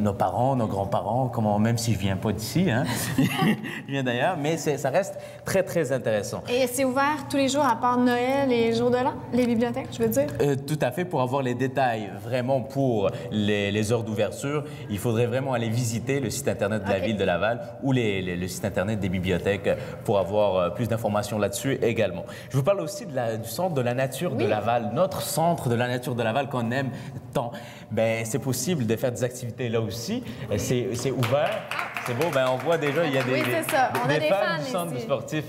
Speaker 7: nos parents, nos grands-parents, comment, même si je viens pas d'ici, hein. Je viens d'ailleurs, mais ça reste très, très intéressant.
Speaker 2: Et c'est ouvert tous les jours à part Noël et jour de l'an, les bibliothèques, je veux dire?
Speaker 7: Tout à fait. Pour avoir les détails vraiment pour les heures d'ouverture, il faudrait vraiment aller visiter le site Internet de la
Speaker 2: OK.
Speaker 7: Ville de Laval ou le site Internet des bibliothèques pour avoir plus d'informations là-dessus également. Je vous parle aussi du Centre de la nature de Laval. Notre Centre de la nature de Laval qu'on aime tant. Bien, c'est possible de faire des activités là aussi. C'est ouvert. C'est beau. Bien, on voit déjà, il y a des,
Speaker 2: Oui, c'est ça. On a des
Speaker 7: fans
Speaker 2: fans
Speaker 7: du centre
Speaker 2: ici.
Speaker 7: sportif,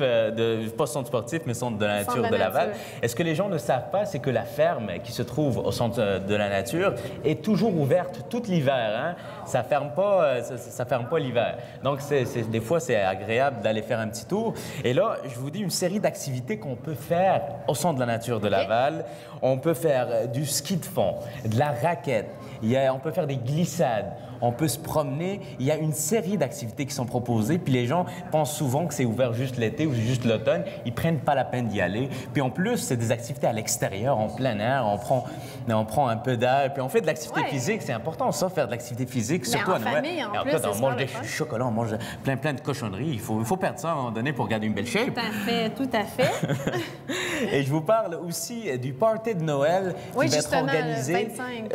Speaker 7: pas centre sportif, mais centre de la
Speaker 2: Centre
Speaker 7: nature
Speaker 2: de
Speaker 7: de
Speaker 2: la
Speaker 7: Laval.
Speaker 2: nature.
Speaker 7: Et ce que les gens ne savent pas, c'est que la ferme qui se trouve au centre de la nature est toujours ouverte tout l'hiver. Hein? Ça ferme pas, ça ferme pas l'hiver. Donc, des fois, c'est agréable d'aller faire un petit tour. Et là, je vous dis une série d'activités qu'on peut faire au centre de la nature de Laval. On peut faire du ski de fond, de la raquette. On peut faire des glissades. on peut se promener. Il y a une série d'activités qui sont proposées, puis les gens pensent souvent que c'est ouvert juste l'été ou juste l'automne. Ils prennent pas la peine d'y aller. Puis en plus, c'est des activités à l'extérieur, en plein air. On prend un peu d'air, puis on fait de l'activité physique. C'est important, ça, faire de l'activité physique, surtout à Noël.
Speaker 2: Famille, en plus,
Speaker 7: on mange des chocolats, on mange plein de cochonneries. Il faut perdre ça à un moment donné pour garder une belle shape.
Speaker 2: Tout à fait.
Speaker 7: Et je vous parle aussi du party de Noël qui va être organisé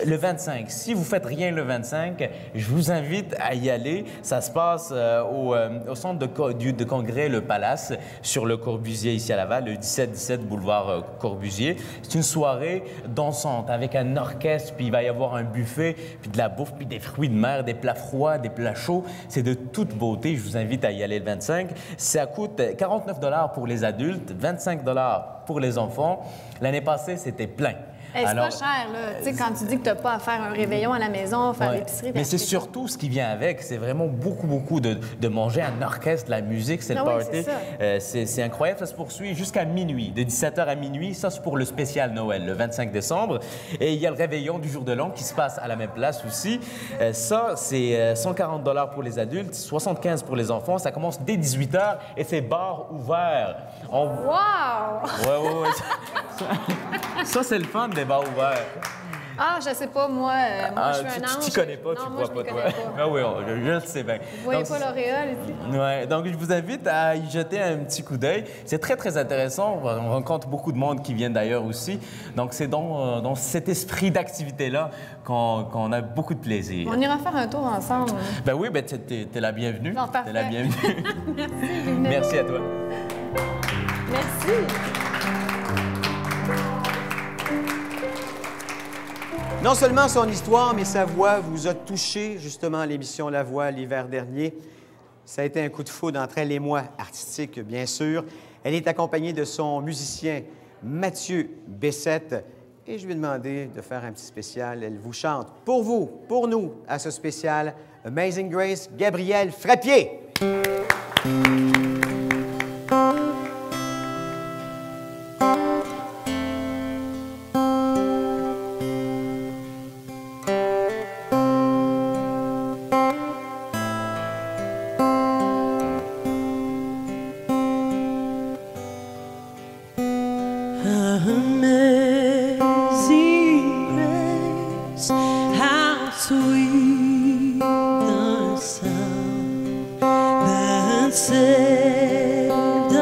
Speaker 7: le 25. Si vous faites rien le 25, je vous invite à y aller. Ça se passe au centre de congrès Le Palace sur le Corbusier ici à Laval, le 1717 boulevard Corbusier. C'est une soirée dansante avec un orchestre, puis il va y avoir un buffet, puis de la bouffe, puis des fruits de mer, des plats froids, des plats chauds. C'est de toute beauté. Je vous invite à y aller le 25. Ça coûte 49 $ pour les adultes, 25 $ pour les enfants. L'année passée, c'était plein.
Speaker 2: Hey, c'est pas cher, là. Tu sais, quand tu dis que tu n'as pas à faire un réveillon à la maison, faire l'épicerie...
Speaker 7: Mais c'est surtout ce qui vient avec. C'est vraiment beaucoup de manger un orchestre, de la musique, cette party. C'est incroyable. Ça se poursuit jusqu'à minuit, de 17h à minuit. Ça, c'est pour le spécial Noël, le 25 décembre. Et il y a le réveillon du jour de l'an qui se passe à la même place aussi. Ça, c'est 140 $ pour les adultes, 75 $ pour les enfants. Ça commence dès 18h et c'est bar ouvert.
Speaker 2: Wow!
Speaker 7: Ouais. Ça, c'est le fun des bars ouverts.
Speaker 2: Ah, je sais pas, moi je suis un ange.
Speaker 7: Tu connais pas, tu vois pas, toi. Ah oui, je le sais bien.
Speaker 2: Vous voyez pas l'auréole ici?
Speaker 7: Oui, donc je vous invite à y jeter un petit coup d'œil. C'est très intéressant. On rencontre beaucoup de monde qui viennent d'ailleurs aussi. Donc c'est dans cet esprit d'activité-là qu'on a beaucoup de plaisir.
Speaker 2: On ira faire un tour ensemble.
Speaker 7: Ben oui, ben t'es la bienvenue.
Speaker 2: Non, parfait.
Speaker 7: T'es la bienvenue.
Speaker 2: Merci.
Speaker 7: Merci à toi.
Speaker 2: Merci.
Speaker 1: Non seulement son histoire, mais sa voix vous a touché, justement, à l'émission La Voix l'hiver dernier. Ça a été un coup de foudre entre elle et moi, artistique, bien sûr. Elle est accompagnée de son musicien Mathieu Bessette. Et je lui ai demandé de faire un petit spécial. Elle vous chante pour vous, pour nous, à ce spécial Amazing Grace, Gabrielle Frappier.
Speaker 3: Amazing grace, how sweet the sound that saved a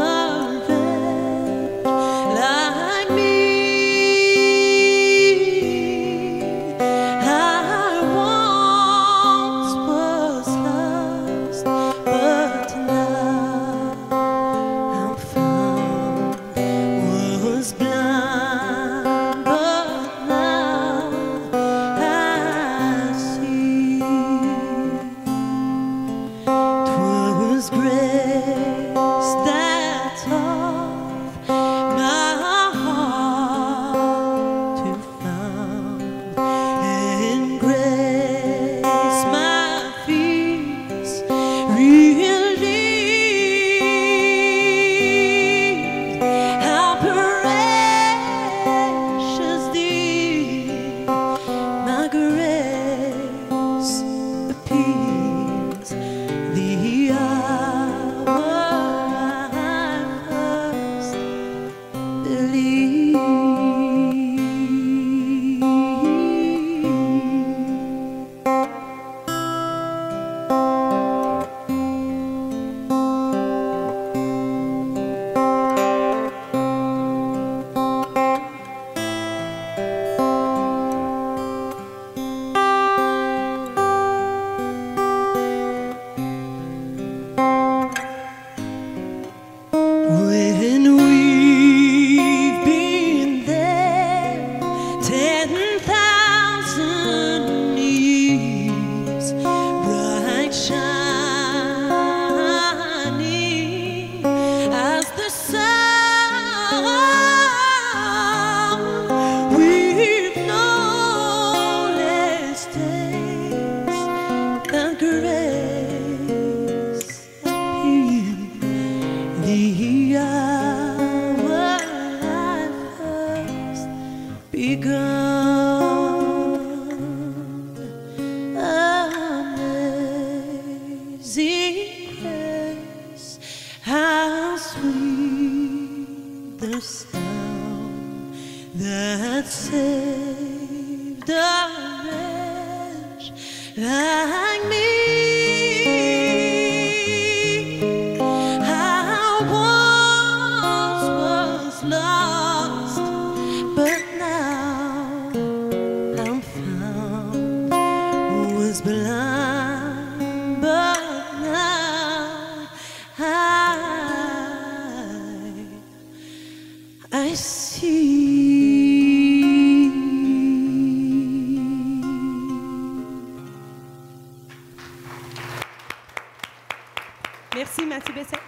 Speaker 3: wretch like me. I once was lost, but now I'm found. Was blind, but now I see. 'Twas grace like me. I once was lost, but now I'm found. Was blind, but now I see.
Speaker 8: Merci, Mathieu Bessette.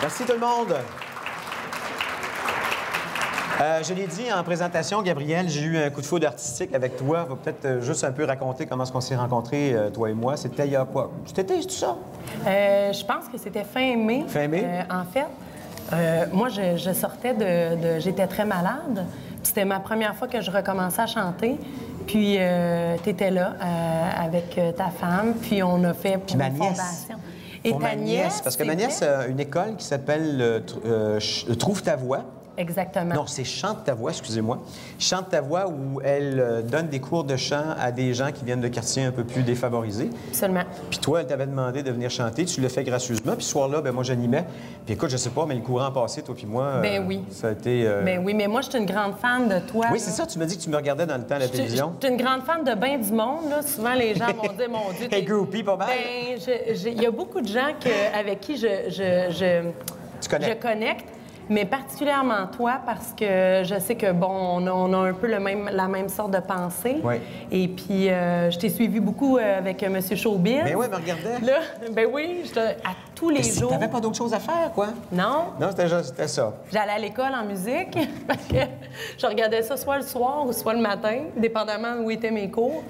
Speaker 1: Merci tout le monde. Je l'ai dit en présentation, Gabrielle, j'ai eu un coup de foudre artistique avec toi. On va peut-être juste un peu raconter comment est-ce qu'on s'est rencontrés, toi et moi. C'était il y a quoi? Cet été, c'est tout ça?
Speaker 5: Je pense que c'était fin mai.
Speaker 1: Fin mai?
Speaker 5: En fait, moi, je sortais j'étais très malade. C'était ma première fois que je recommençais à chanter. Puis, tu étais là avec ta femme. Puis, on a fait pour
Speaker 1: ma
Speaker 5: une
Speaker 1: nièce.
Speaker 5: fondation. Et
Speaker 1: Pour
Speaker 5: ta
Speaker 1: ma nièce, parce que ma nièce a une école qui s'appelle Trouve ta voix.
Speaker 5: Exactement.
Speaker 1: Non, c'est Chante ta voix, excusez-moi. Chante ta voix où elle donne des cours de chant à des gens qui viennent de quartiers un peu plus défavorisés.
Speaker 5: Absolument.
Speaker 1: Puis toi, elle t'avait demandé de venir chanter. Tu l'as fait gracieusement. Puis ce soir-là, ben moi, j'animais. Puis écoute, je sais pas, mais le courant passé, toi puis moi,
Speaker 5: Ben oui.
Speaker 1: ça a été...
Speaker 5: Ben oui, mais moi, je suis une grande fan de toi.
Speaker 1: Oui,
Speaker 5: là.
Speaker 1: c'est ça. Tu m'as dit que tu me regardais dans le temps à la télévision.
Speaker 5: Je suis une grande fan de bien du monde. Là. Souvent, les gens vont dire, mon Dieu...
Speaker 1: Hey, groupie, pas mal.
Speaker 5: Ben, il y a beaucoup de gens avec qui
Speaker 1: Tu connais.
Speaker 5: je connecte. Mais particulièrement toi, parce que je sais que, bon, on a un peu la même sorte de pensée.
Speaker 1: Oui.
Speaker 5: Et puis, je t'ai suivi beaucoup avec M. Showbiz.
Speaker 1: Ben oui, me regardais.
Speaker 5: Là, ben oui, à tous les jours.
Speaker 1: T'avais pas d'autre chose à faire, quoi?
Speaker 5: Non.
Speaker 1: Non, c'était ça.
Speaker 5: J'allais à l'école en musique, parce que je regardais ça soit le soir ou soit le matin, dépendamment où étaient mes cours.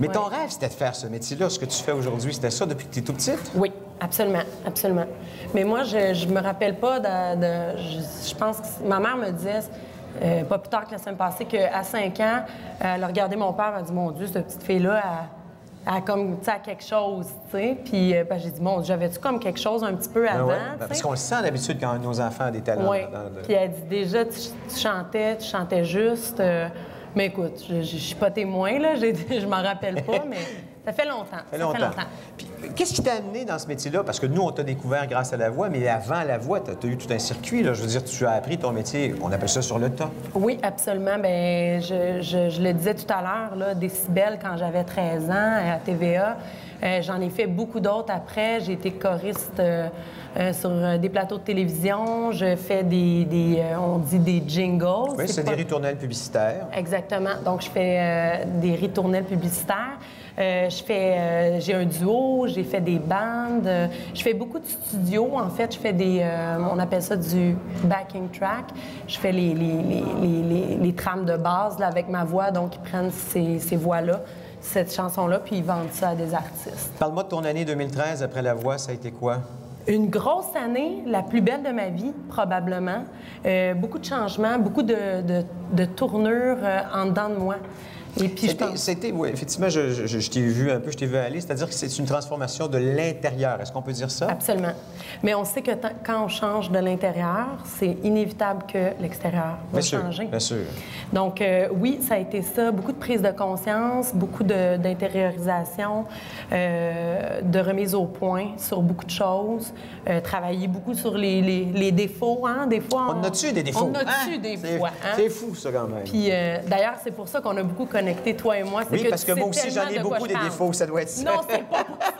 Speaker 1: Mais
Speaker 5: Ouais.
Speaker 1: ton rêve, c'était de faire ce métier-là. Ce que tu fais aujourd'hui, c'était ça depuis que tu es tout petite?
Speaker 5: Oui, absolument, absolument. Mais moi, je me rappelle pas je pense que ma mère me disait, pas plus tard que la semaine passée, qu'à 5 ans, elle a regardé mon père, elle a dit, mon Dieu, cette petite fille-là, elle a comme, tu sais, quelque chose, tu sais. Puis ben, j'ai dit, bon, j'avais-tu comme quelque chose un petit peu avant,
Speaker 1: ouais.
Speaker 5: tu sais?
Speaker 1: Parce qu'on le sent d'habitude quand nos enfants ont des talents.
Speaker 5: Oui. Puis elle dit, déjà, tu chantais juste. Mais écoute, je suis pas témoin, là. Je m'en rappelle pas, mais ça fait longtemps.
Speaker 1: Ça fait longtemps. Puis, qu'est-ce qui t'a amené dans ce métier-là? Parce que nous, on t'a découvert grâce à la voix, mais avant la voix, tu as eu tout un circuit, là. Je veux dire, tu as appris ton métier, on appelle ça sur le tas.
Speaker 5: Oui, absolument. Bien, je le disais tout à l'heure, là, Décibel, quand j'avais 13 ans, à TVA. J'en ai fait beaucoup d'autres après. J'ai été choriste sur des plateaux de télévision. Je fais on dit des jingles.
Speaker 1: Oui, c'est des ritournelles publicitaires.
Speaker 5: Exactement. Donc, je fais des ritournelles publicitaires. J'ai un duo, j'ai fait des bandes. Je fais beaucoup de studios. En fait, je fais on appelle ça du backing track. Je fais les trames de base là, avec ma voix. Donc, ils prennent ces voix-là, cette chanson-là, puis ils vendent ça à des artistes.
Speaker 1: Parle-moi de ton année 2013 après la voix, ça a été quoi?
Speaker 5: Une grosse année, la plus belle de ma vie, probablement. Beaucoup de changements, beaucoup de tournures en dedans de moi. Et puis,
Speaker 1: oui, effectivement, je t'ai vu un peu, je t'ai vu aller. C'est-à-dire que c'est une transformation de l'intérieur. Est-ce qu'on peut dire ça?
Speaker 5: Absolument. Mais on sait que quand on change de l'intérieur, c'est inévitable que l'extérieur va changer.
Speaker 1: Bien sûr.
Speaker 5: Donc, oui, ça a été ça. Beaucoup de prise de conscience, beaucoup d'intériorisation, de remise au point sur beaucoup de choses, travailler beaucoup sur les défauts. Hein? Des fois,
Speaker 1: on a-tu des défauts?
Speaker 5: On a-tu des fois? Hein?
Speaker 1: C'est fou, ça, quand même.
Speaker 5: Puis, d'ailleurs, c'est pour ça qu'on a beaucoup connecté, toi et moi.
Speaker 1: Oui, parce que moi aussi, j'en ai beaucoup des défauts, ça doit être ça.
Speaker 5: Non, c'est pas pour ça.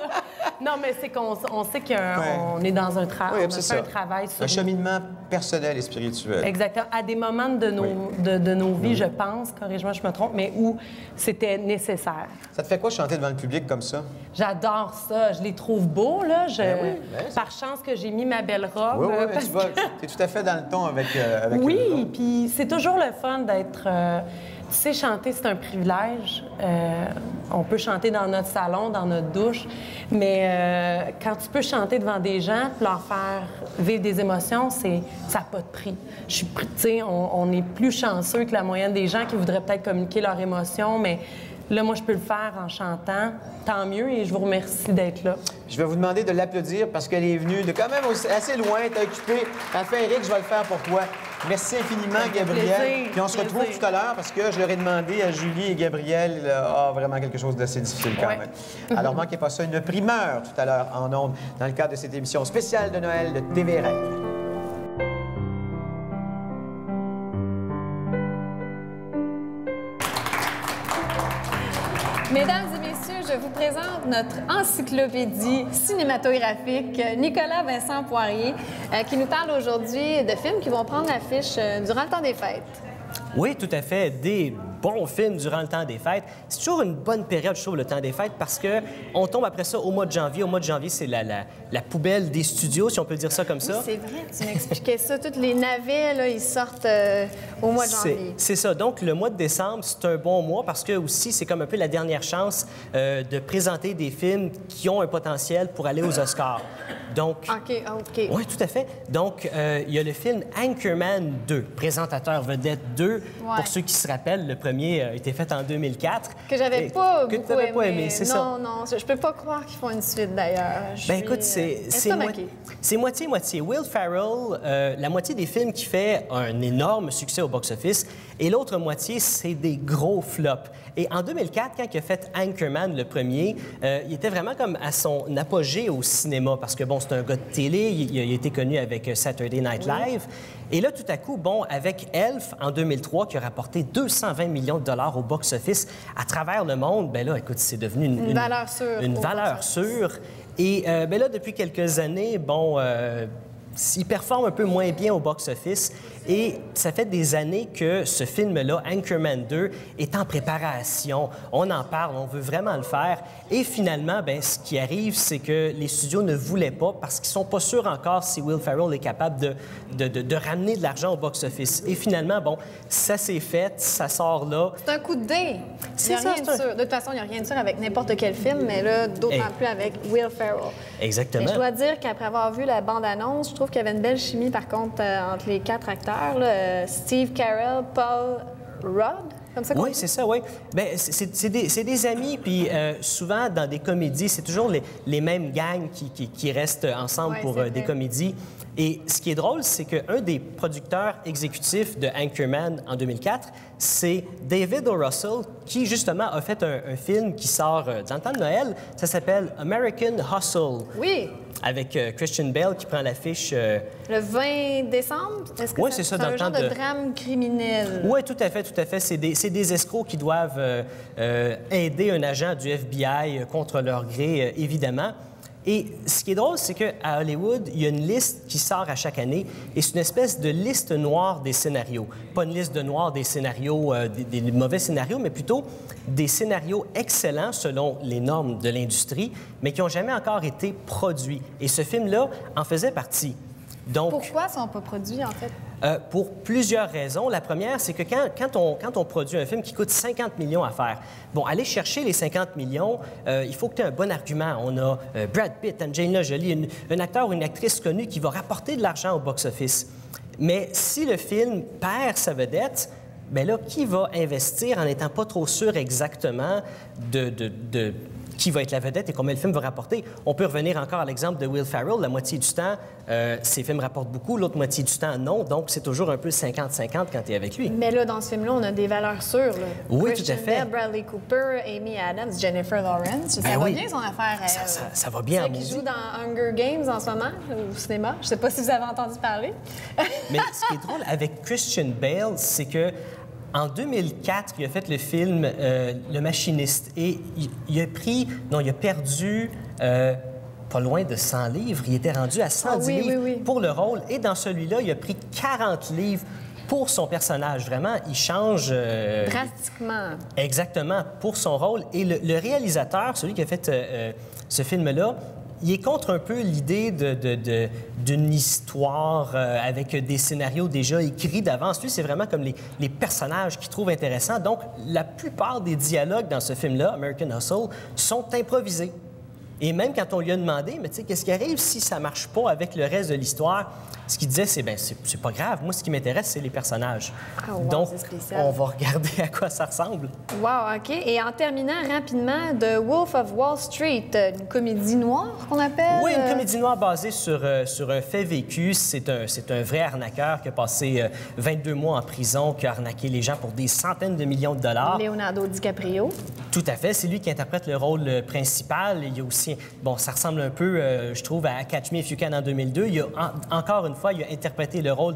Speaker 5: Non, mais c'est qu'on sait qu'on est dans un travail.
Speaker 1: Oui,
Speaker 5: on a fait un travail sur...
Speaker 1: Un cheminement personnel et spirituel.
Speaker 5: Exactement. À des moments de nos vies, je pense, corrige-moi, je me trompe, mais où c'était nécessaire.
Speaker 1: Ça te fait quoi chanter devant le public comme ça?
Speaker 5: J'adore ça. Je les trouve beaux, là. Par chance que j'ai mis ma belle robe.
Speaker 1: Oui, tu es tout à fait dans le ton avec
Speaker 5: oui, puis c'est toujours le fun d'être... Tu sais, chanter, c'est un privilège. On peut chanter dans notre salon, dans notre douche, mais quand tu peux chanter devant des gens, leur faire vivre des émotions, ça n'a pas de prix. Tu sais, on est plus chanceux que la moyenne des gens qui voudraient peut-être communiquer leurs émotions, mais
Speaker 9: Là, moi, je peux le faire en chantant. Tant mieux et je vous remercie d'être là.
Speaker 1: Je vais vous demander de l'applaudir parce qu'elle est venue de quand même assez loin, t'es occupée. Enfin, Éric, je vais le faire pour toi. Merci infiniment, Gabriel.
Speaker 9: Plaisir,
Speaker 1: Puis on se retrouve tout à l'heure parce que je leur ai demandé à Julie et Gabriel vraiment quelque chose d'assez difficile quand même. Alors, manquez pas ça, une primeur tout à l'heure en ondes dans le cadre de cette émission spéciale de Noël de TVRL.
Speaker 2: Mesdames et messieurs, je vous présente notre encyclopédie cinématographique, Nicolas Vincent Poirier, qui nous parle aujourd'hui de films qui vont prendre l'affiche durant le temps des fêtes.
Speaker 10: Oui, tout à fait. Des bons films durant le temps des fêtes. C'est toujours une bonne période, je trouve, le temps des fêtes, parce qu'on tombe après ça au mois de janvier. Au mois de janvier, c'est la poubelle des studios, si on peut dire ça comme ça.
Speaker 2: Oui, c'est vrai, tu m'expliquais ça. Tous les navets, là, ils sortent au mois de janvier.
Speaker 10: C'est ça. Donc, le mois de décembre, c'est un bon mois parce que aussi, c'est comme un peu la dernière chance de présenter des films qui ont un potentiel pour aller aux Oscars. Donc...
Speaker 2: OK.
Speaker 10: Oui, tout à fait. Donc, il y a le film Anchorman 2, présentateur vedette 2. Pour ceux qui se rappellent, le premier a été fait en 2004.
Speaker 2: Que j'avais pas
Speaker 10: beaucoup aimé. Pas aimé, c'est ça.
Speaker 2: Non, je peux pas croire qu'ils font une suite, d'ailleurs.
Speaker 10: Ben écoute, c'est moitié-moitié. Will Ferrell, la moitié des films qui fait un énorme succès au box-office, et l'autre moitié, c'est des gros flops. Et en 2004, quand il a fait Anchorman, le premier, il était vraiment comme à son apogée au cinéma, parce que, bon, c'est un gars de télé, il a été connu avec Saturday Night Live. Et là, tout à coup, bon, avec Elf, en 2003, qui a rapporté 220 millions de dollars au box-office à travers le monde, bien là, écoute, c'est devenu une
Speaker 2: valeur sûre.
Speaker 10: Une valeur sûre. Et bien là, depuis quelques années, bon, il performe un peu moins bien au box-office. Et ça fait des années que ce film-là, Anchorman 2, est en préparation. On en parle, on veut vraiment le faire. Et finalement, bien, ce qui arrive, c'est que les studios ne voulaient pas parce qu'ils sont pas sûrs encore si Will Ferrell est capable de ramener de l'argent au box-office. Et finalement, bon, ça s'est fait, ça sort là.
Speaker 2: C'est un coup de dé. C'est rien de sûr. De toute façon, il n'y a rien de sûr avec n'importe quel film, mais là, d'autant plus avec Will Ferrell.
Speaker 10: Exactement.
Speaker 2: Mais je dois dire qu'après avoir vu la bande-annonce, je trouve qu'il y avait une belle chimie, par contre, entre les 4 acteurs. Là, Steve Carell, Paul Rudd, comme ça qu'on dit?
Speaker 10: Oui, c'est ça, oui. Bien, c'est des amis, puis souvent, dans des comédies, c'est toujours les mêmes gangs qui restent ensemble pour des comédies. Et ce qui est drôle, c'est qu'un des producteurs exécutifs de Anchorman en 2004, c'est David O. Russell, qui, justement, a fait un film qui sort dans le temps de Noël. Ça s'appelle American Hustle.
Speaker 2: Oui.
Speaker 10: Avec Christian Bale qui prend l'affiche...
Speaker 2: Le 20 décembre? Est-ce que
Speaker 10: c'est ça, dans le
Speaker 2: genre
Speaker 10: temps
Speaker 2: de drame criminel?
Speaker 10: Oui, tout à fait, tout à fait. C'est des escrocs qui doivent aider un agent du FBI contre leur gré, évidemment. Et ce qui est drôle, c'est qu'à Hollywood, il y a une liste qui sort à chaque année, et c'est une espèce de liste noire des scénarios. Pas une liste noire des scénarios, des mauvais scénarios, mais plutôt des scénarios excellents selon les normes de l'industrie, mais qui n'ont jamais encore été produits. Et ce film-là en faisait partie. Donc,
Speaker 2: pourquoi sont pas produits, en fait?
Speaker 10: Pour plusieurs raisons. La première, c'est que quand on produit un film qui coûte 50 millions à faire, bon, aller chercher les 50 millions, il faut que tu aies un bon argument. On a Brad Pitt, Angelina Jolie, un acteur ou une actrice connue qui va rapporter de l'argent au box-office. Mais si le film perd sa vedette, bien là, qui va investir en n'étant pas trop sûr exactement de qui va être la vedette et combien le film va rapporter? On peut revenir encore à l'exemple de Will Ferrell. La moitié du temps, ses films rapportent beaucoup. L'autre moitié du temps, non. Donc, c'est toujours un peu 50-50 quand tu es avec lui.
Speaker 2: Mais là, dans ce film-là, on a des valeurs sûres. Là.
Speaker 10: Oui, tout à fait.
Speaker 2: Bell, Bradley Cooper, Amy Adams, Jennifer Lawrence. Ça va bien, son affaire.
Speaker 10: Ça va bien.
Speaker 2: C'est qui joue dans Hunger Games en ce moment, au cinéma. Je ne sais pas si vous avez entendu parler.
Speaker 10: Mais ce qui est drôle avec Christian Bale, c'est que en 2004, il a fait le film Le Machiniste et il a perdu pas loin de 100 livres. Il était rendu à 110 livres pour le rôle. Et dans celui-là, il a pris 40 livres pour son personnage. Vraiment, il change...
Speaker 2: drastiquement.
Speaker 10: Exactement, pour son rôle. Et le réalisateur, celui qui a fait ce film-là, il est contre un peu l'idée d'une histoire avec des scénarios déjà écrits d'avance. Lui, c'est vraiment comme les personnages qu'il trouve intéressants. Donc, la plupart des dialogues dans ce film-là, American Hustle, sont improvisés. Et même quand on lui a demandé, mais tu sais, qu'est-ce qui arrive si ça marche pas avec le reste de l'histoire? Ce qu'il disait, c'est, ben c'est pas grave. Moi, ce qui m'intéresse, c'est les personnages.
Speaker 2: Oh, wow,
Speaker 10: donc,
Speaker 2: c'est spécial.
Speaker 10: on va regarder à quoi ça ressemble.
Speaker 2: Wow, OK. Et en terminant rapidement, The Wolf of Wall Street, une comédie noire qu'on appelle?
Speaker 10: Oui, une comédie noire basée sur un fait vécu. C'est un vrai arnaqueur qui a passé 22 mois en prison, qui a arnaqué les gens pour des centaines de millions de dollars.
Speaker 2: Leonardo DiCaprio.
Speaker 10: Tout à fait. C'est lui qui interprète le rôle principal. Il y a aussi, bon, ça ressemble un peu, je trouve, à Catch Me If You Can en 2002. Il a, encore une fois, il a interprété le rôle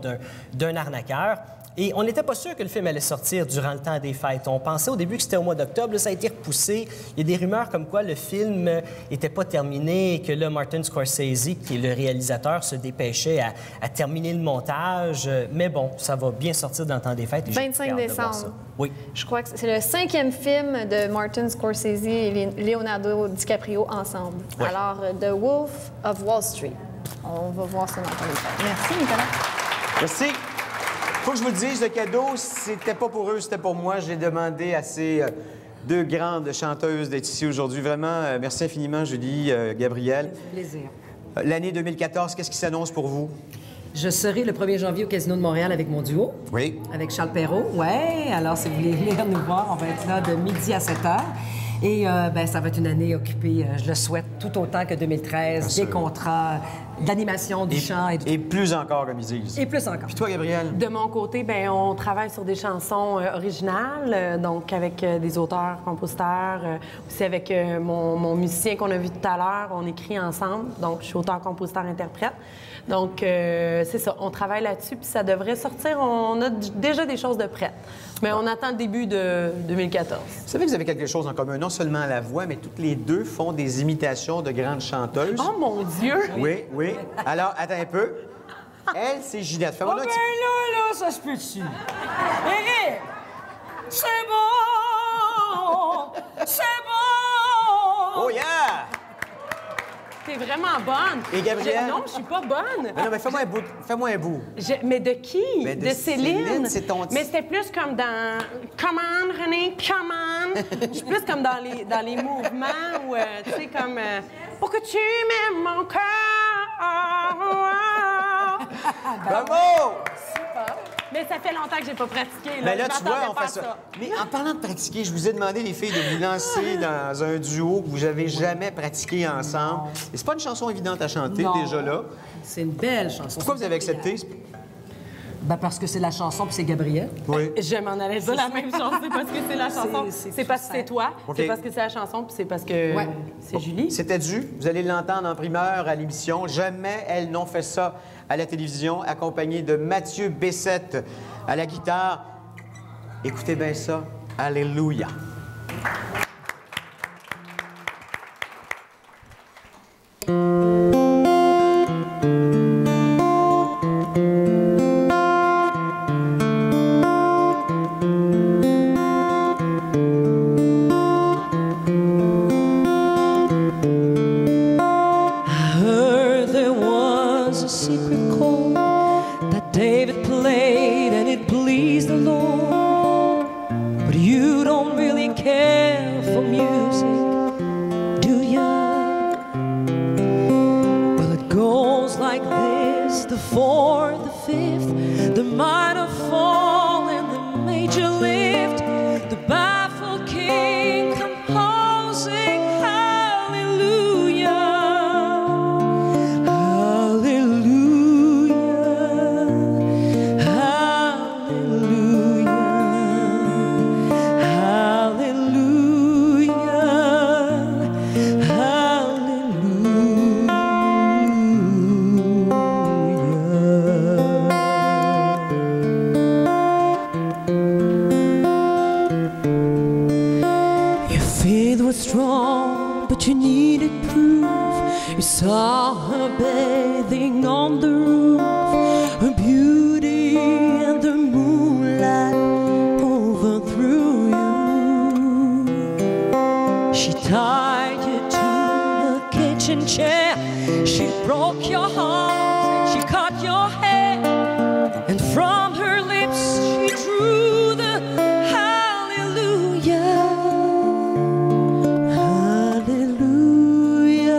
Speaker 10: d'un arnaqueur. Et on n'était pas sûr que le film allait sortir durant le temps des fêtes. On pensait au début que c'était au mois d'octobre. Là, ça a été repoussé. Il y a des rumeurs comme quoi le film n'était pas terminé et que là, Martin Scorsese, qui est le réalisateur, se dépêchait à terminer le montage. Mais bon, ça va bien sortir dans le temps des fêtes. Et
Speaker 2: 25 décembre.
Speaker 10: Oui.
Speaker 2: Je crois que c'est le 5e film de Martin Scorsese et Leonardo DiCaprio ensemble.
Speaker 10: Oui.
Speaker 2: Alors, The Wolf of Wall Street. On va voir ça dans le temps des fêtes. Merci, Nicolas.
Speaker 1: Merci. Faut que je vous le dise, le cadeau, c'était pas pour eux, c'était pour moi. J'ai demandé à ces deux grandes chanteuses d'être ici aujourd'hui. Vraiment, merci infiniment, Julie, Gabrielle.
Speaker 4: Plaisir.
Speaker 1: L'année 2014, qu'est-ce qui s'annonce pour vous?
Speaker 4: Je serai le 1er janvier au Casino de Montréal avec mon duo.
Speaker 1: Oui.
Speaker 4: Avec Charles Perrault. Ouais, alors si vous voulez venir nous voir, on va être là de midi à 7 heures. Et ben, ça va être une année occupée, je le souhaite, tout autant que 2013. Des contrats, d'animation, du chant et
Speaker 1: plus encore, comme ils disent.
Speaker 4: Et plus encore.
Speaker 1: Puis toi, Gabrielle?
Speaker 9: De mon côté, ben on travaille sur des chansons originales, donc avec des auteurs, compositeurs, aussi avec mon musicien qu'on a vu tout à l'heure. On écrit ensemble, donc je suis auteur, compositeur, interprète. Donc, c'est ça, on travaille là-dessus, puis ça devrait sortir. On a déjà des choses de prêtes. Mais on attend le début de 2014.
Speaker 1: Vous savez que vous avez quelque chose en commun, non seulement la voix, mais toutes les deux font des imitations de grandes chanteuses.
Speaker 9: Oh mon Dieu!
Speaker 1: Oui, oui. Alors, attends un peu. Elle, c'est Ginette. Fais-moi
Speaker 6: Oh,
Speaker 1: un
Speaker 6: ben
Speaker 1: petit...
Speaker 6: là, ça se peut-tu? Hé, c'est bon! C'est bon!
Speaker 1: Oh, yeah!
Speaker 9: T'es vraiment bonne.
Speaker 1: Et Gabrielle?
Speaker 9: Non, je suis pas bonne.
Speaker 1: Mais non, mais fais-moi un bout. Fais-moi un bout.
Speaker 9: Mais de qui?
Speaker 1: Mais de
Speaker 9: Céline?
Speaker 1: Céline, c'est ton...
Speaker 9: Mais c'était plus comme dans... Come on, René, come on. Je suis plus comme dans les mouvements où, tu sais, comme... Pour que tu m'aimes mon cœur.
Speaker 1: Bravo!
Speaker 9: Mais ça fait longtemps que j'ai pas pratiqué.
Speaker 1: Mais là,
Speaker 9: Je
Speaker 1: tu vois,
Speaker 9: m'attendais
Speaker 1: on
Speaker 9: pas
Speaker 1: fait
Speaker 9: à
Speaker 1: ça. Mais en parlant de pratiquer, je vous ai demandé, les filles, de vous lancer dans un duo que vous n'avez jamais pratiqué ensemble. Et c'est pas une chanson évidente à chanter,
Speaker 4: Non.
Speaker 1: déjà là.
Speaker 4: C'est une belle chanson.
Speaker 1: Pourquoi vous avez accepté?
Speaker 4: Ben parce que c'est la chanson, puis c'est Gabrielle.
Speaker 1: Oui.
Speaker 9: Je m'en allais dire la même chose. C'est parce que c'est la chanson. C'est parce que c'est toi.
Speaker 1: OK.
Speaker 9: C'est parce que c'est la chanson, puis c'est parce que
Speaker 4: Ouais.
Speaker 9: c'est Julie.
Speaker 1: C'était dû. Vous allez l'entendre en primeur à l'émission. Jamais elles n'ont fait ça à la télévision, accompagné de Mathieu Bessette à la guitare. Écoutez bien ça. Alléluia.
Speaker 3: I heard there was a secret chord that David played and it pleased the Lord. But you don't really care for music, do ya? Well, it goes like this: the fourth, the fifth, the minor fall and the major lift, the baffled king composing hallelujah, hallelujah, hallelujah, hallelujah, hallelujah. Your faith was strong, but you needed proof. You saw her bathing on the roof, her beauty and the moonlight overthrew you. She tied you to the kitchen chair, she broke your heart, she cut your hair, and from her lips she drew the hallelujah, hallelujah,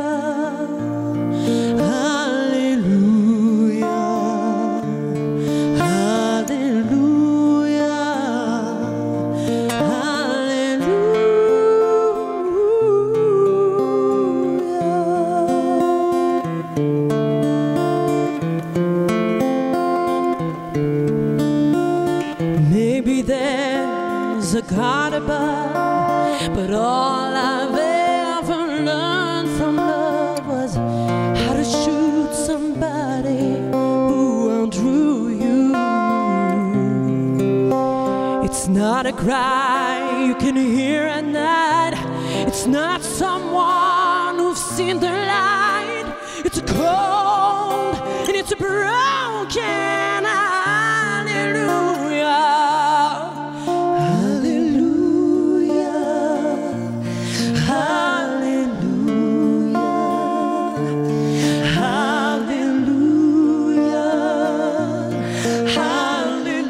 Speaker 3: But all I've ever learned from love was how to shoot somebody who outdrew you. It's not a cry you can hear at night. It's not someone who's seen the light. It's a cold and it's a broken hallelujah. Hallelujah. Hallelujah. Hallelujah.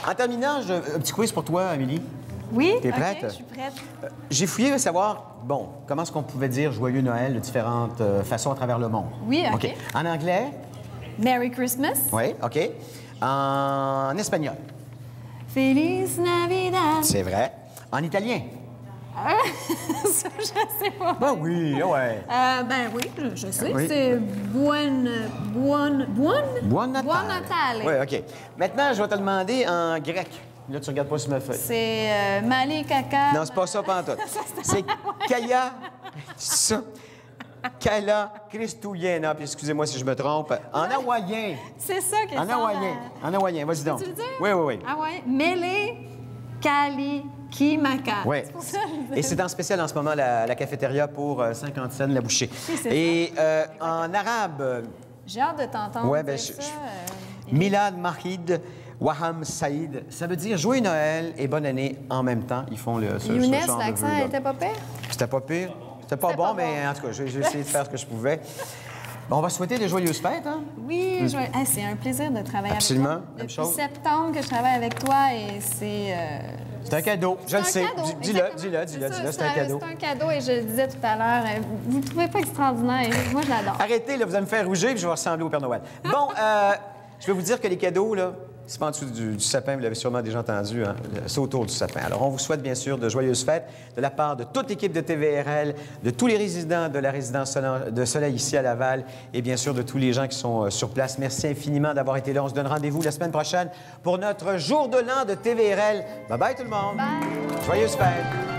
Speaker 1: En terminant, un petit quiz pour toi, Amélie.
Speaker 2: Oui,
Speaker 1: T'es prête?
Speaker 2: OK, je suis prête.
Speaker 1: J'ai fouillé à savoir, bon, comment est-ce qu'on pouvait dire Joyeux Noël de différentes façons à travers le monde.
Speaker 2: Oui, OK.
Speaker 1: En anglais?
Speaker 2: Merry Christmas.
Speaker 1: Oui, OK. En espagnol?
Speaker 2: Feliz Navidad.
Speaker 1: C'est vrai. En italien?
Speaker 2: Ça, je sais pas.
Speaker 1: Ben oui, ouais.
Speaker 2: Ben oui, je sais.
Speaker 1: Oui.
Speaker 2: C'est Buon
Speaker 1: Buon Natale.
Speaker 2: Buon Natale.
Speaker 1: Oui, OK. Maintenant, je vais te demander en grec. Là, tu regardes pas sur ma feuille.
Speaker 2: C'est Mali Caca.
Speaker 1: Non, c'est pas ça, pantoute. C'est Kaya. Ça. Kala Christouliena. Puis excusez-moi si je me trompe. En hawaïen.
Speaker 2: C'est ça que
Speaker 1: En hawaïen. En hawaïen. Vas-y donc.
Speaker 2: Tu le dire?
Speaker 1: Oui, oui, oui.
Speaker 2: Ah ouais. Mele Kali Kimaka.
Speaker 1: Oui.
Speaker 2: C'est pour ça que je le
Speaker 1: Et
Speaker 2: dis.
Speaker 1: c'est en spécial en ce moment la cafétéria pour 50 cents la bouchée.
Speaker 2: c'est
Speaker 1: Et en arabe,
Speaker 2: J'ai hâte de t'entendre
Speaker 1: Ouais,
Speaker 2: dire
Speaker 1: ben,
Speaker 2: ça.
Speaker 1: Milad Mahid Waham Saïd. Ça veut dire Joyeux Noël et bonne année en même temps. Ils font ce
Speaker 2: Younes,
Speaker 1: genre de
Speaker 2: l'accent
Speaker 1: vœux-là.
Speaker 2: était pas pire?
Speaker 1: C'était pas pire. C'était pas bon, mais en tout cas, j'ai essayé de faire ce que je pouvais. Bon, on va souhaiter des joyeuses fêtes, hein?
Speaker 2: Oui, c'est un plaisir de travailler
Speaker 1: Absolument,
Speaker 2: avec toi.
Speaker 1: même
Speaker 2: Depuis
Speaker 1: chose.
Speaker 2: septembre que je travaille avec toi et c'est...
Speaker 1: C'est un cadeau, je le sais. Dis-le, c'est un cadeau.
Speaker 2: C'est un cadeau et je le disais tout à l'heure, vous le trouvez pas extraordinaire? Moi, je l'adore.
Speaker 1: Arrêtez, là, vous allez me faire rougir puis je vais ressembler au Père Noël. Bon, je vais vous dire que les cadeaux, là, c'est pas en dessous du sapin, vous l'avez sûrement déjà entendu, hein? C'est autour du sapin. Alors, on vous souhaite bien sûr de joyeuses fêtes de la part de toute l'équipe de TVRL, de tous les résidents de la résidence de Soleil ici à Laval et bien sûr de tous les gens qui sont sur place. Merci infiniment d'avoir été là. On se donne rendez-vous la semaine prochaine pour notre jour de l'an de TVRL. Bye-bye tout le monde.
Speaker 2: Bye.
Speaker 1: Joyeuses fêtes.